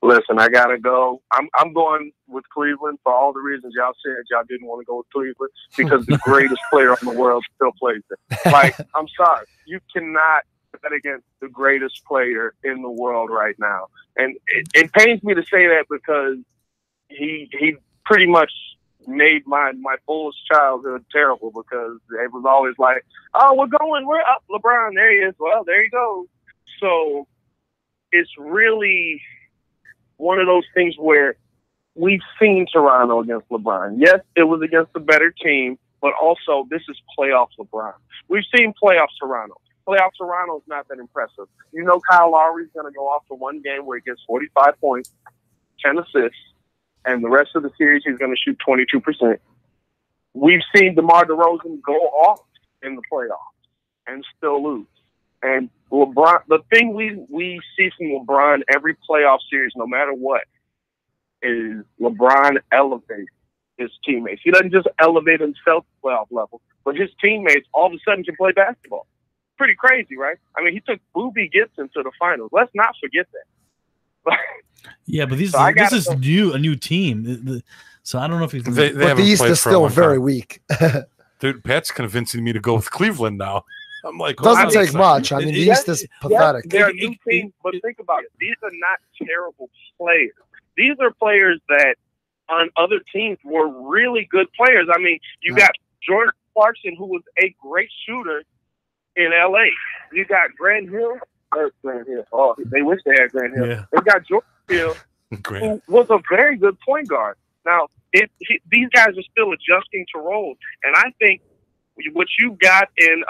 Speaker 6: Listen, I gotta go. I'm going with Cleveland for all the reasons y'all said. Y'all didn't want to go with Cleveland because the greatest player in the world still plays there. Like, I'm sorry, you cannot bet against the greatest player in the world right now. And it pains me to say that because he pretty much made my fullest childhood terrible because it was always like, oh, we're up, LeBron. There he is. Well, there you go. So it's really one of those things where we've seen Toronto against LeBron. Yes, it was against a better team, but also this is playoff LeBron. We've seen playoff Toronto. Playoff Toronto is not that impressive. You know Kyle Lowry's going to go off for one game where he gets 45 points, 10 assists, and the rest of the series he's going to shoot 22%. We've seen DeMar DeRozan go off in the playoffs and still lose. And LeBron, the thing we see from LeBron every playoff series, no matter what, is LeBron elevates his teammates. He doesn't just elevate himself to playoff level, but his teammates all of a sudden can play basketball. Pretty crazy, right? I mean, he took Boobie Gibson to the finals. Let's not forget that.
Speaker 2: Yeah, but this is a new team. So I don't know if he's.
Speaker 5: But the East is still very weak.
Speaker 1: Dude, Pat's convincing me to go with Cleveland now. I'm like,
Speaker 5: doesn't take much. I mean, the East is pathetic.
Speaker 6: They're a new team, but think about it. These are not terrible players. These are players that on other teams were really good players. I mean, you got Jordan Clarkson, who was a great shooter in L.A. You got Grant Hill. Oh, they wish they had Grant Hill.
Speaker 2: Yeah.
Speaker 6: They got Jordan Hill, who was a very good point guard. Now, these guys are still adjusting to roles, and I think what you got in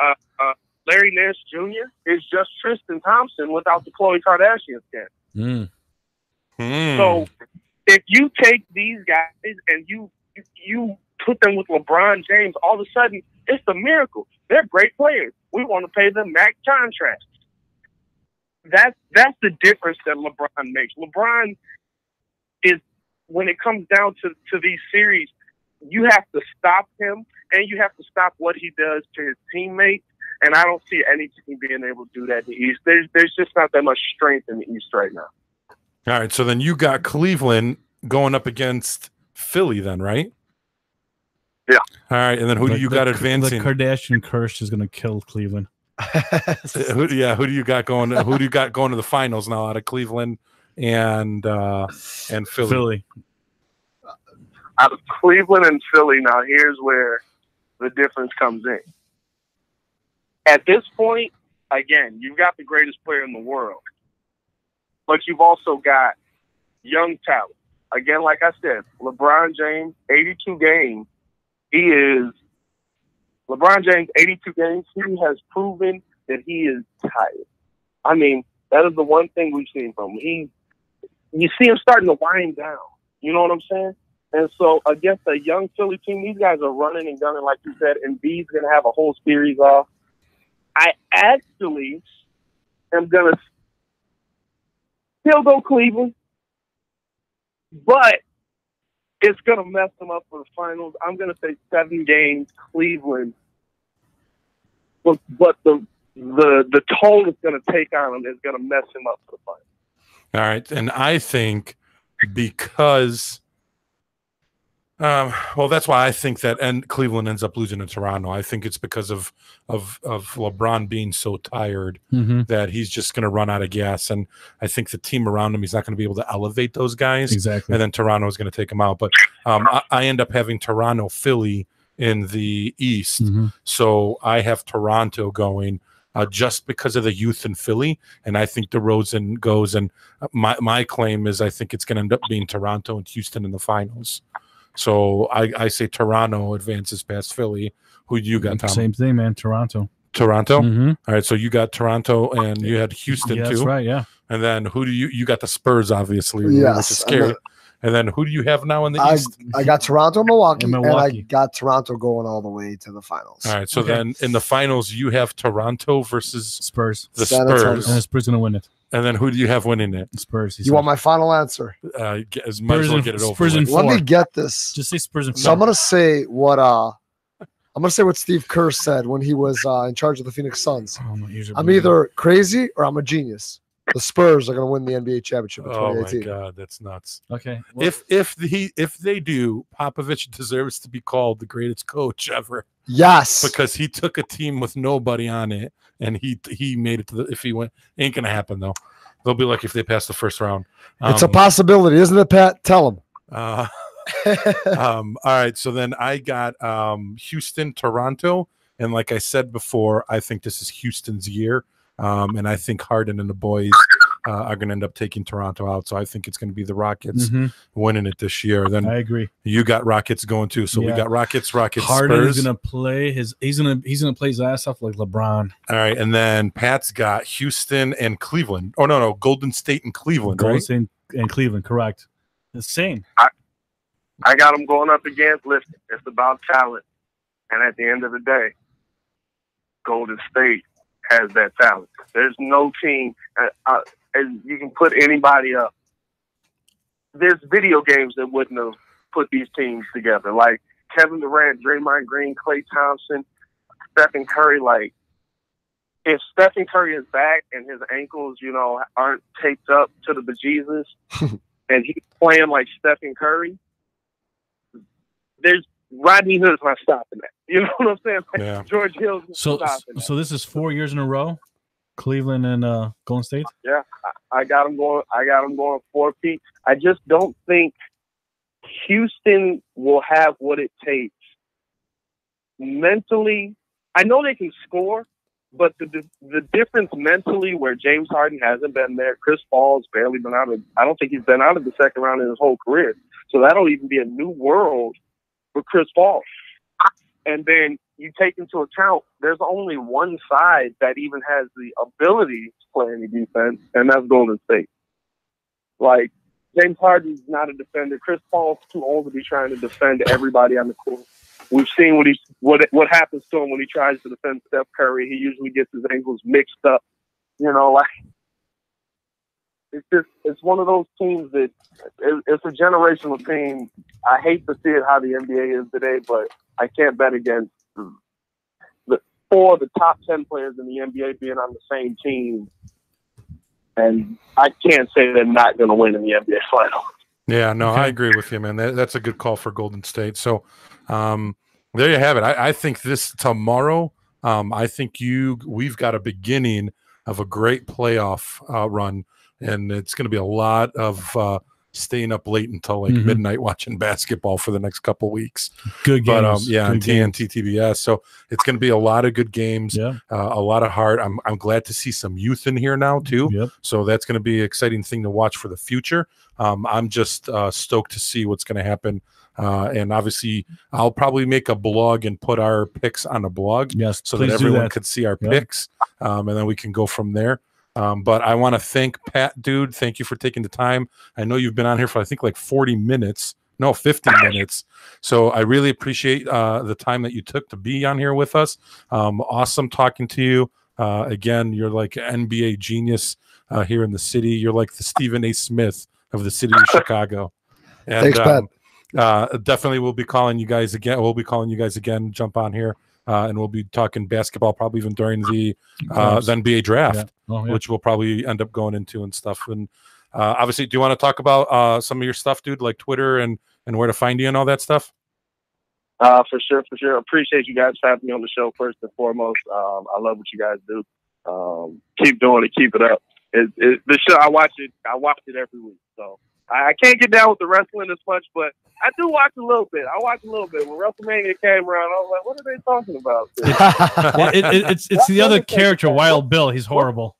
Speaker 6: Larry Nance Jr. is just Tristan Thompson without the Khloe Kardashian skin. So if you take these guys and you put them with LeBron James, all of a sudden it's a miracle. They're great players. We want to pay them max contracts. That's the difference that LeBron makes. LeBron is, when it comes down to these series, you have to stop him and you have to stop what he does to his teammates. And I don't see any team being able to do that in the East. There's just not that much strength in the East right now.
Speaker 1: All right, so then you got Cleveland going up against Philly then, right?
Speaker 6: Yeah.
Speaker 1: All right, and then who do you got advancing?
Speaker 2: The Kardashian curse is going to kill Cleveland.
Speaker 1: Who do you got going? Who do you got going to the finals now out of Cleveland and Philly?
Speaker 6: Out of Cleveland and Philly, now here's where the difference comes in. At this point, again, you've got the greatest player in the world, but you've also got young talent. Again, like I said, LeBron James, 82 games. LeBron James, 82 games. He has proven that he is tired. I mean, that is the one thing we've seen from him. You see him starting to wind down. You know what I'm saying? And so against a young Philly team, these guys are running and gunning, like you said, and B's going to have a whole series off. I actually am going to still go Cleveland, but it's going to mess them up for the finals. I'm going to say 7 games, Cleveland. But the toll it's going to take on them is going to mess him up for the finals.
Speaker 1: All right, and I think because well, that's why I think that and Cleveland ends up losing to Toronto. I think it's because of LeBron being so tired that he's just going to run out of gas, and I think the team around him, he's not going to be able to elevate those guys.
Speaker 2: Exactly.
Speaker 1: And then Toronto is going to take him out. But I end up having Toronto, Philly in the East, so I have Toronto going. Just because of the youth in Philly, and I think DeRozan goes. And my claim is I think it's going to end up being Toronto and Houston in the finals. So I say Toronto advances past Philly. Who do you got, Tom?
Speaker 2: Same thing, man. Toronto.
Speaker 1: Toronto? All right, so you got Toronto, and you had Houston, too.
Speaker 2: That's right, yeah.
Speaker 1: And then who do you got the Spurs, obviously, which is scary. And then who do you have now in the East?
Speaker 5: I got Toronto, Milwaukee,
Speaker 2: And
Speaker 5: and I got Toronto going all the way to the finals.
Speaker 1: All right, so then in the finals, you have Toronto versus
Speaker 2: Spurs.
Speaker 1: The
Speaker 5: San Antonio.
Speaker 1: Spurs.
Speaker 2: And the Spurs going to win it.
Speaker 1: And then who do you have winning it?
Speaker 2: Spurs.
Speaker 5: You want my final answer?
Speaker 1: Might as well get it over
Speaker 2: Spurs
Speaker 1: with.
Speaker 2: in
Speaker 5: Let me
Speaker 2: 4.
Speaker 5: get this.
Speaker 2: Just say Spurs in 4.
Speaker 5: So I'm gonna say what Steve Kerr said when he was in charge of the Phoenix Suns.
Speaker 2: Oh, no,
Speaker 5: I'm either crazy or I'm a genius. The Spurs are going to win the NBA championship in
Speaker 1: Oh
Speaker 5: 2018.
Speaker 1: my God, that's nuts!
Speaker 2: Okay. Well,
Speaker 1: If they do, Popovich deserves to be called the greatest coach ever
Speaker 5: Yes,
Speaker 1: because he took a team with nobody on it and he made it to the. If he went, ain't gonna happen though. They'll be lucky if they pass the first round.
Speaker 5: it's a possibility, isn't it, Pat? Tell him.
Speaker 1: All right, so then I got Houston, Toronto, and like I said before, I think this is Houston's year. And I think Harden and the boys are going to end up taking Toronto out. So I think it's going to be the Rockets winning it this year. Then
Speaker 2: I agree.
Speaker 1: You got Rockets going too. So we got Rockets,
Speaker 2: Harden
Speaker 1: Spurs.
Speaker 2: is going to play he's going to play his ass off like LeBron.
Speaker 1: All right, and then Pat's got Houston and Cleveland. Oh no, Golden State and Cleveland.
Speaker 2: Golden
Speaker 1: right?
Speaker 2: State and Cleveland, correct. The same.
Speaker 6: I got them going up against. Listen, it's about talent, and at the end of the day, Golden State has that talent. There's no team, and you can put anybody up. There's video games that wouldn't have put these teams together, like Kevin Durant, Draymond Green, Klay Thompson, Stephen Curry. Like, if Stephen Curry is back and his ankles, aren't taped up to the bejesus, and he's playing like Stephen Curry, there's Rodney Hood's not stopping that. You know what I'm saying?
Speaker 1: Yeah.
Speaker 6: George Hill's not stopping that.
Speaker 2: So this is 4 years in a row, Cleveland and Golden State.
Speaker 6: Yeah, I got them going. 4-peat. I just don't think Houston will have what it takes mentally. I know they can score, but the difference mentally, where James Harden hasn't been there, Chris Paul's barely been out of. I don't think he's been out of the second round in his whole career. So that'll even be a new world for Chris Paul. And then you take into account there's only one side that even has the ability to play any defense, and that's Golden State. Like, James Harden's not a defender. Chris Paul's too old to be trying to defend everybody on the court. We've seen what happens to him when he tries to defend Steph Curry. He usually gets his ankles mixed up. It's one of those teams that it's a generational team. I hate to see it how the NBA is today, but I can't bet against the 4 of the top 10 players in the NBA being on the same team. And I can't say they're not going to win in the NBA Finals.
Speaker 1: Yeah, no, I agree with you, man. That's a good call for Golden State. So there you have it. I think this tomorrow, I think we've got a beginning of a great playoff run. And it's going to be a lot of staying up late until like midnight watching basketball for the next couple weeks.
Speaker 2: Good games.
Speaker 1: But on TNT, TBS. So it's going to be a lot of good games, a lot of heart. I'm glad to see some youth in here now too.
Speaker 2: Yep.
Speaker 1: So that's going to be an exciting thing to watch for the future. I'm just stoked to see what's going to happen. And obviously, I'll probably make a blog and put our picks on a blog, so that everyone could see our picks, and then we can go from there. But I want to thank Pat, dude. Thank you for taking the time. I know you've been on here for, I think, like 40 minutes. No, 50 minutes. So I really appreciate the time that you took to be on here with us. Awesome talking to you. Again, you're like an NBA genius here in the city. You're like the Stephen A. Smith of the city of Chicago. And,
Speaker 5: Thanks, Pat.
Speaker 1: definitely we'll be calling you guys again. We'll be calling you guys again. Jump on here, and we'll be talking basketball probably even during the NBA draft, which we'll probably end up going into and stuff. And obviously, do you want to talk about some of your stuff, dude, like Twitter and where to find you and all that stuff?
Speaker 6: For sure. Appreciate you guys for having me on the show first and foremost. I love what you guys do. Keep doing it. Keep it up. The show, I watch it every week. So I can't get down with the wrestling as much, but I do watch a little bit. I watch a little bit. When WrestleMania came around, I was like, what are they talking about?
Speaker 2: It's the other character, Wild Bill. He's horrible.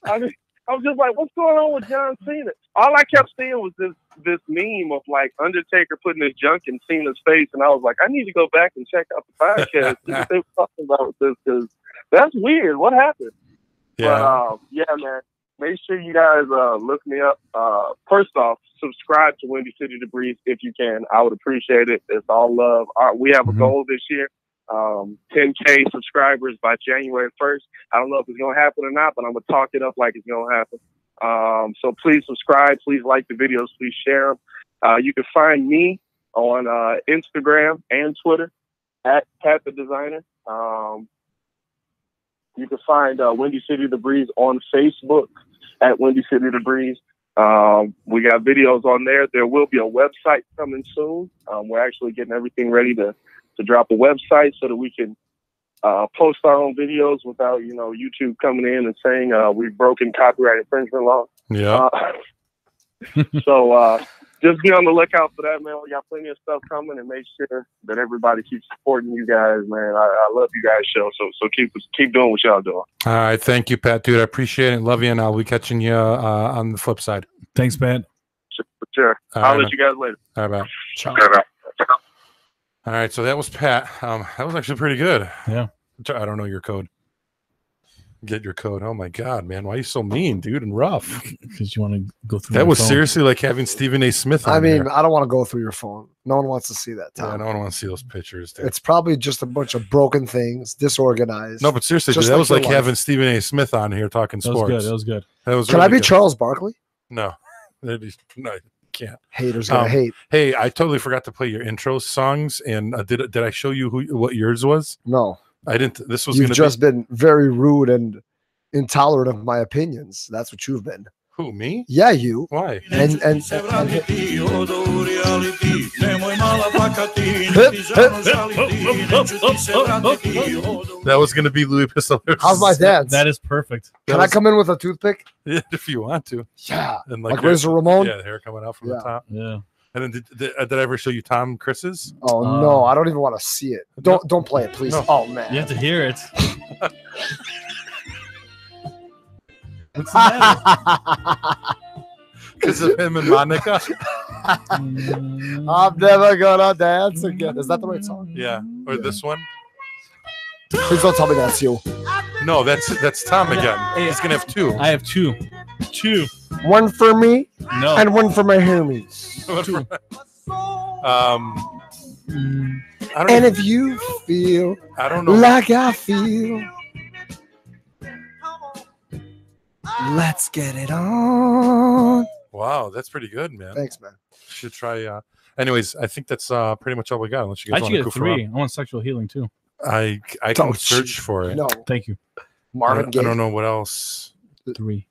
Speaker 6: I was just like, what's going on with John Cena? All I kept seeing was this meme of like Undertaker putting his junk in Cena's face, and I was like, I need to go back and check out the podcast, see what they were talking about with this, because that's weird. What happened?
Speaker 1: Yeah.
Speaker 6: But, yeah, man. Make sure you guys look me up. First off, subscribe to Windy City The Breeze if you can. I would appreciate it. It's all love. We have a goal this year, 10K subscribers by January 1st. I don't know if it's going to happen or not, but I'm going to talk it up like it's going to happen. So please subscribe. Please like the videos. Please share them. You can find me on Instagram and Twitter at Pat the Designer. You can find Windy City The Breeze on Facebook at Windy City The Breeze. We got videos on there. There will be a website coming soon. We're actually getting everything ready to drop a website so that we can post our own videos without, YouTube coming in and saying we've broken copyright infringement law.
Speaker 1: Yeah.
Speaker 6: So just be on the lookout for that, man. We got plenty of stuff coming, and make sure that everybody keeps supporting you guys, man. I love you guys' show, so keep doing what y'all doing.
Speaker 1: All right, thank you, Pat, dude. I appreciate it. Love you, and I'll be catching you on the flip side.
Speaker 2: Thanks, Pat.
Speaker 6: For sure. I'll let you guys later.
Speaker 1: All right, bye.
Speaker 5: Ciao.
Speaker 1: All right, so that was Pat. That was actually pretty good.
Speaker 2: Yeah.
Speaker 1: I don't know your code. Get your code. Oh my God, man! Why are you so mean, dude, and rough?
Speaker 2: Because you want to go through.
Speaker 1: That was seriously like having Stephen A. Smith on there.
Speaker 5: I don't want to go through your phone. No one wants to see that, Tom.
Speaker 1: Yeah, I don't want to see those pictures, dude.
Speaker 5: It's probably just a bunch of broken things, disorganized.
Speaker 1: No, but seriously, dude, that was like having Stephen A. Smith on here talking sports.
Speaker 2: That was good.
Speaker 1: That was
Speaker 5: Can
Speaker 1: really
Speaker 5: I be
Speaker 1: good.
Speaker 5: Charles Barkley?
Speaker 1: No, no, you can't.
Speaker 5: Haters gonna hate.
Speaker 1: Hey, I totally forgot to play your intro songs, and did I show you what yours was?
Speaker 5: No,
Speaker 1: I didn't. This was
Speaker 5: you've just been very rude and intolerant of my opinions. That's what you've been.
Speaker 1: Who, me?
Speaker 5: Yeah, you.
Speaker 1: Why?
Speaker 5: And
Speaker 1: that was going to be Louie Pistolaros.
Speaker 5: how's my dance?
Speaker 2: That is perfect.
Speaker 5: Can I come in with a toothpick?
Speaker 1: Yeah, if you want to.
Speaker 5: Yeah.
Speaker 1: And
Speaker 5: Like Razor Ramon?
Speaker 1: Yeah, the hair coming out from the top.
Speaker 2: Yeah.
Speaker 1: And then did I ever show you Tom Chris's?
Speaker 5: Oh no, I don't even want to see it. Don't play it, please.
Speaker 1: No.
Speaker 5: Oh man.
Speaker 2: You have to hear it. What's the matter?
Speaker 1: Because of him and Monica.
Speaker 5: I'm never gonna dance again. Is that the right song?
Speaker 1: Yeah. Or this one?
Speaker 5: Please don't tell me that's you.
Speaker 1: No, that's Tom again. He's gonna have two.
Speaker 2: I have two.
Speaker 5: One for me
Speaker 2: No.
Speaker 5: and one for my homies.
Speaker 1: I don't
Speaker 5: And
Speaker 1: even-
Speaker 5: if you feel
Speaker 1: I don't know.
Speaker 5: like I feel, let's get it on.
Speaker 1: Wow, that's pretty good, man.
Speaker 5: Thanks, man.
Speaker 1: Should try. Anyways, I think that's pretty much all we got. Unless you
Speaker 2: I
Speaker 1: guys
Speaker 2: should
Speaker 1: want to
Speaker 2: get
Speaker 1: goof
Speaker 2: 3.
Speaker 1: around.
Speaker 2: I want sexual healing too.
Speaker 1: I can
Speaker 5: Don't
Speaker 1: search for it.
Speaker 5: No,
Speaker 2: Thank you.
Speaker 5: Marvin
Speaker 1: I
Speaker 5: Gaye.
Speaker 1: don't know what else.
Speaker 2: 3.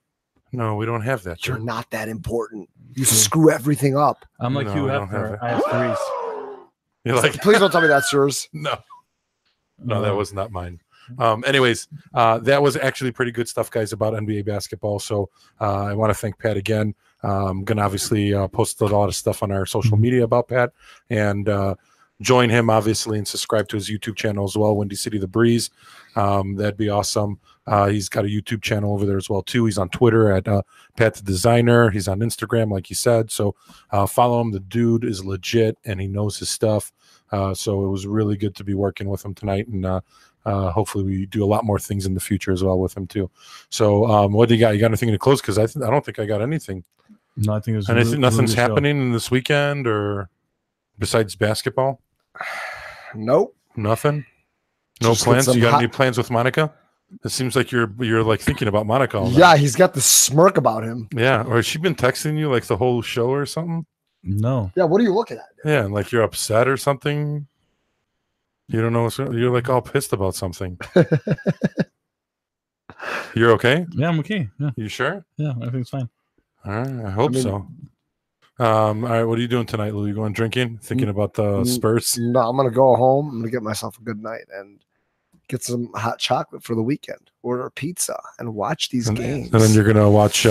Speaker 1: No, we don't have that.
Speaker 5: You're
Speaker 1: dude.
Speaker 5: not that important. You screw everything up.
Speaker 2: I'm like
Speaker 1: No,
Speaker 2: Hugh
Speaker 1: I don't have
Speaker 2: Hefner.
Speaker 1: it.
Speaker 2: I have 3s.
Speaker 1: You're like,
Speaker 5: Please don't tell me that's yours.
Speaker 1: no, that was not mine. Anyways, that was actually pretty good stuff, guys, about NBA basketball. So I want to thank Pat again. I'm going to obviously post a lot of stuff on our social media about Pat, and join him, obviously, and subscribe to his YouTube channel as well, Windy City The Breeze. That'd be awesome. He's got a YouTube channel over there as well, too. He's on Twitter at Pat the Designer. He's on Instagram, like you said. So follow him. The dude is legit, and he knows his stuff. So it was really good to be working with him tonight, and hopefully we do a lot more things in the future as well with him, too. So what do you got? You got anything to close? Because I don't think I got anything.
Speaker 2: No, I think it was
Speaker 1: Anything, nothing's
Speaker 2: really good show.
Speaker 1: happening in this weekend or besides basketball?
Speaker 5: Nope.
Speaker 1: Nothing? No
Speaker 5: Just get
Speaker 1: plans?
Speaker 5: some
Speaker 1: You got
Speaker 5: hot-
Speaker 1: any plans with Monica? It seems like you're like thinking about Monica all night.
Speaker 5: Yeah, he's got the smirk about him.
Speaker 1: Yeah. Or has she been texting you like the whole show or something?
Speaker 2: No.
Speaker 5: Yeah, what are you looking at?
Speaker 1: Yeah, like you're upset or something. You don't know. You're like all pissed about something. You're okay?
Speaker 2: Yeah, I'm okay. Yeah,
Speaker 1: You sure?
Speaker 2: yeah, everything's fine.
Speaker 1: All right, I hope so. All right, what are you doing tonight, Lou? You going drinking? Thinking about the Spurs?
Speaker 5: No, I'm gonna go home. I'm gonna get myself a good night and get some hot chocolate for the weekend. Order a pizza and watch these games.
Speaker 1: And then you're gonna watch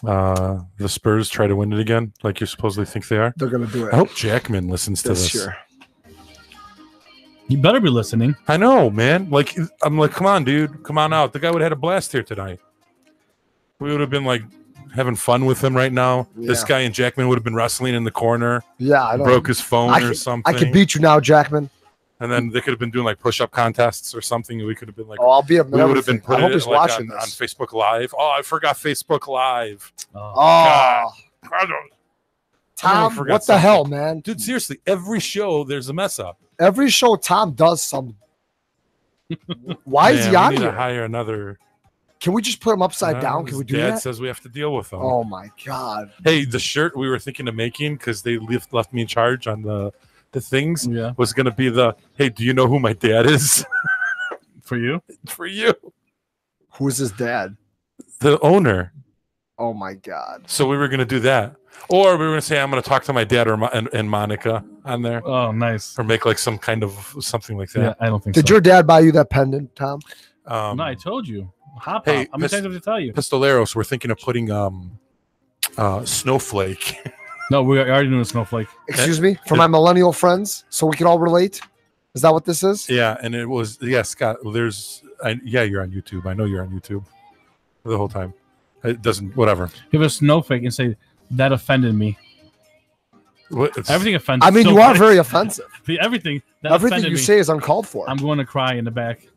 Speaker 1: the Spurs try to win it again, like you supposedly think they are.
Speaker 5: They're gonna do it.
Speaker 1: I hope Jackman listens to this.
Speaker 5: year.
Speaker 2: You better be listening.
Speaker 1: I know, man. Like I'm like, come on, dude, come on out. The guy would have had a blast here tonight. We would have been like having fun with him right now.
Speaker 5: Yeah.
Speaker 1: This guy and Jackman would have been wrestling in the corner.
Speaker 5: Yeah, I know.
Speaker 1: Broke his phone or something.
Speaker 5: I can beat you now, Jackman.
Speaker 1: And then they could have been doing like push-up contests or something. We could have been like,
Speaker 5: I'll be.
Speaker 1: We would have been
Speaker 5: I hope he's
Speaker 1: like
Speaker 5: watching
Speaker 1: on
Speaker 5: this.
Speaker 1: Facebook Live. Oh, I forgot Facebook Live.
Speaker 5: Oh, Tom,
Speaker 1: I forgot
Speaker 5: what the hell, man?
Speaker 1: Dude, seriously, every show there's a mess up.
Speaker 5: Every show Tom does some. Why is he on
Speaker 1: we need
Speaker 5: here?
Speaker 1: to hire another.
Speaker 5: Can we just put him upside down? Can we do
Speaker 1: Dad
Speaker 5: that?
Speaker 1: says we have to deal with him.
Speaker 5: Oh my god!
Speaker 1: Hey, the shirt we were thinking of making because they left me in charge on the things was going to be the, hey, do you know who my dad is?
Speaker 2: For you?
Speaker 1: For you.
Speaker 5: Who's his dad?
Speaker 1: The owner.
Speaker 5: Oh my god!
Speaker 1: So we were going to do that. Or we were going to say, I'm going to talk to my dad and Monica on there.
Speaker 2: Oh, nice.
Speaker 1: Or make like some kind of something like that.
Speaker 2: Yeah, I don't think
Speaker 5: Did
Speaker 2: so.
Speaker 5: your dad buy you that pendant, Tom?
Speaker 2: No, I told you. Hop
Speaker 1: Hey,
Speaker 2: hop. I'm excited to tell you.
Speaker 1: Pistolaros, we're thinking of putting Snowflake.
Speaker 2: No, we already doing a snowflake.
Speaker 5: Excuse me, for my millennial friends, so we can all relate. Is that what this is?
Speaker 1: Yeah, and it was Scott. You're on YouTube. I know you're on YouTube the whole time. It doesn't. Whatever.
Speaker 2: Give a snowflake and say that offended me. Everything offends.
Speaker 5: I mean, you are very offensive.
Speaker 2: Everything
Speaker 5: you say is uncalled for.
Speaker 2: I'm going to cry in the back.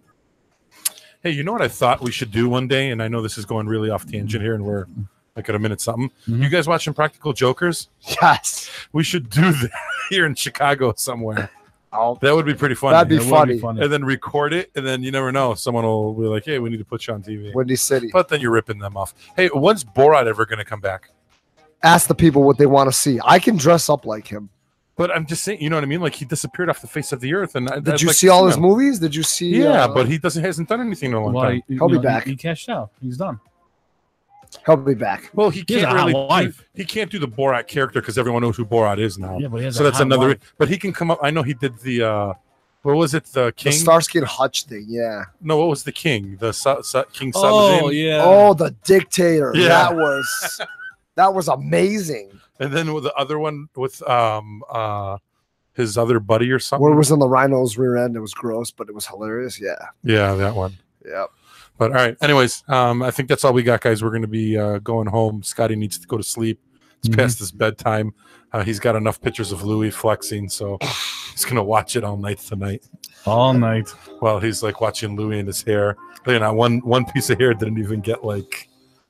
Speaker 1: Hey, you know what I thought we should do one day, and I know this is going really off tangent here, and we're like at a minute something.
Speaker 2: Mm-hmm.
Speaker 1: You guys watching Practical Jokers?
Speaker 5: Yes.
Speaker 1: We should do that here in Chicago somewhere. That would be pretty funny.
Speaker 5: That'd be funny.
Speaker 1: And then record it, and then you never know. Someone will be like, hey, we need to put you on TV.
Speaker 5: Windy City.
Speaker 1: But then you're ripping them off. Hey, when's Borat ever going to come back?
Speaker 5: Ask the people what they want to see. I can dress up like him.
Speaker 1: But I'm just saying, you know what I mean? Like he disappeared off the face of the earth. And
Speaker 5: did you see all his movies? Did you see?
Speaker 1: Yeah, but he hasn't done anything in a long time.
Speaker 5: He'll be back.
Speaker 2: He cashed out. He's done.
Speaker 5: He'll be back.
Speaker 1: Well, he can't really. He can't do the Borat character because everyone knows who Borat is now.
Speaker 2: Yeah, but he has
Speaker 1: so that's another. Wife. But he can come up. I know he did the. What was it? The King?
Speaker 5: The Starsky and Hutch thing. Yeah.
Speaker 1: No, what was the King? The King.
Speaker 2: Oh yeah.
Speaker 5: Oh, the dictator.
Speaker 1: Yeah.
Speaker 5: That was amazing.
Speaker 1: And then with the other one with his other buddy or something.
Speaker 5: Where it was in the rhino's rear end. It was gross, but it was hilarious. Yeah.
Speaker 1: Yeah, that one.
Speaker 5: Yep.
Speaker 1: But all right. Anyways, I think that's all we got, guys. We're going to be going home. Scotty needs to go to sleep. It's past his bedtime. He's got enough pictures of Louie flexing, so he's going to watch it all night tonight.
Speaker 2: All night.
Speaker 1: Well, he's like watching Louie and his hair. You know, one piece of hair didn't even get like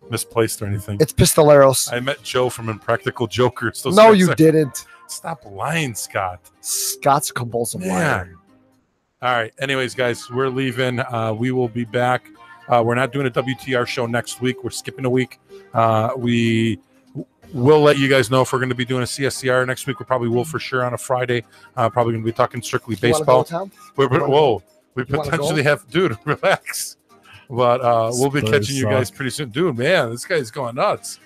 Speaker 1: misplaced or anything.
Speaker 5: It's Pistolaros.
Speaker 1: I met Joe from Impractical Jokers.
Speaker 5: No, you didn't.
Speaker 1: Stop lying, Scott.
Speaker 5: Scott's a compulsive liar.
Speaker 1: All right. Anyways, guys, we're leaving. We will be back. We're not doing a WTR show next week. We're skipping a week. We will let you guys know if we're going to be doing a CSCR next week. We probably will for sure on a Friday. Probably going to be talking strictly baseball. We potentially have, dude, relax. But we'll be catching you guys pretty soon. Dude, man, this guy's going nuts.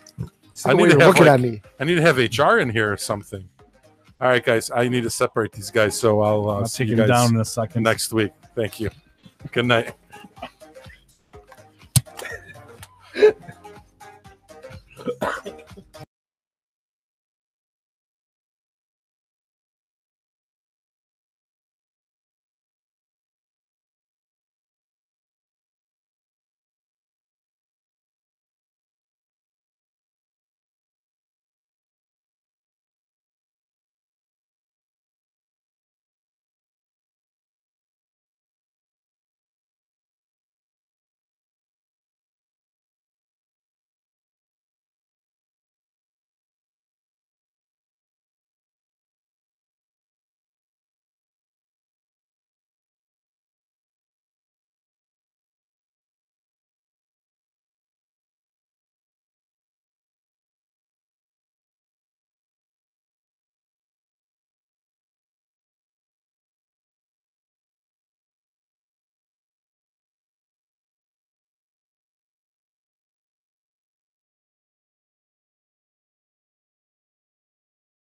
Speaker 1: I need to have HR in here or something. All right, guys, I need to separate these guys, so I'll see you guys
Speaker 2: down in a second
Speaker 1: next week. Thank you. Good night.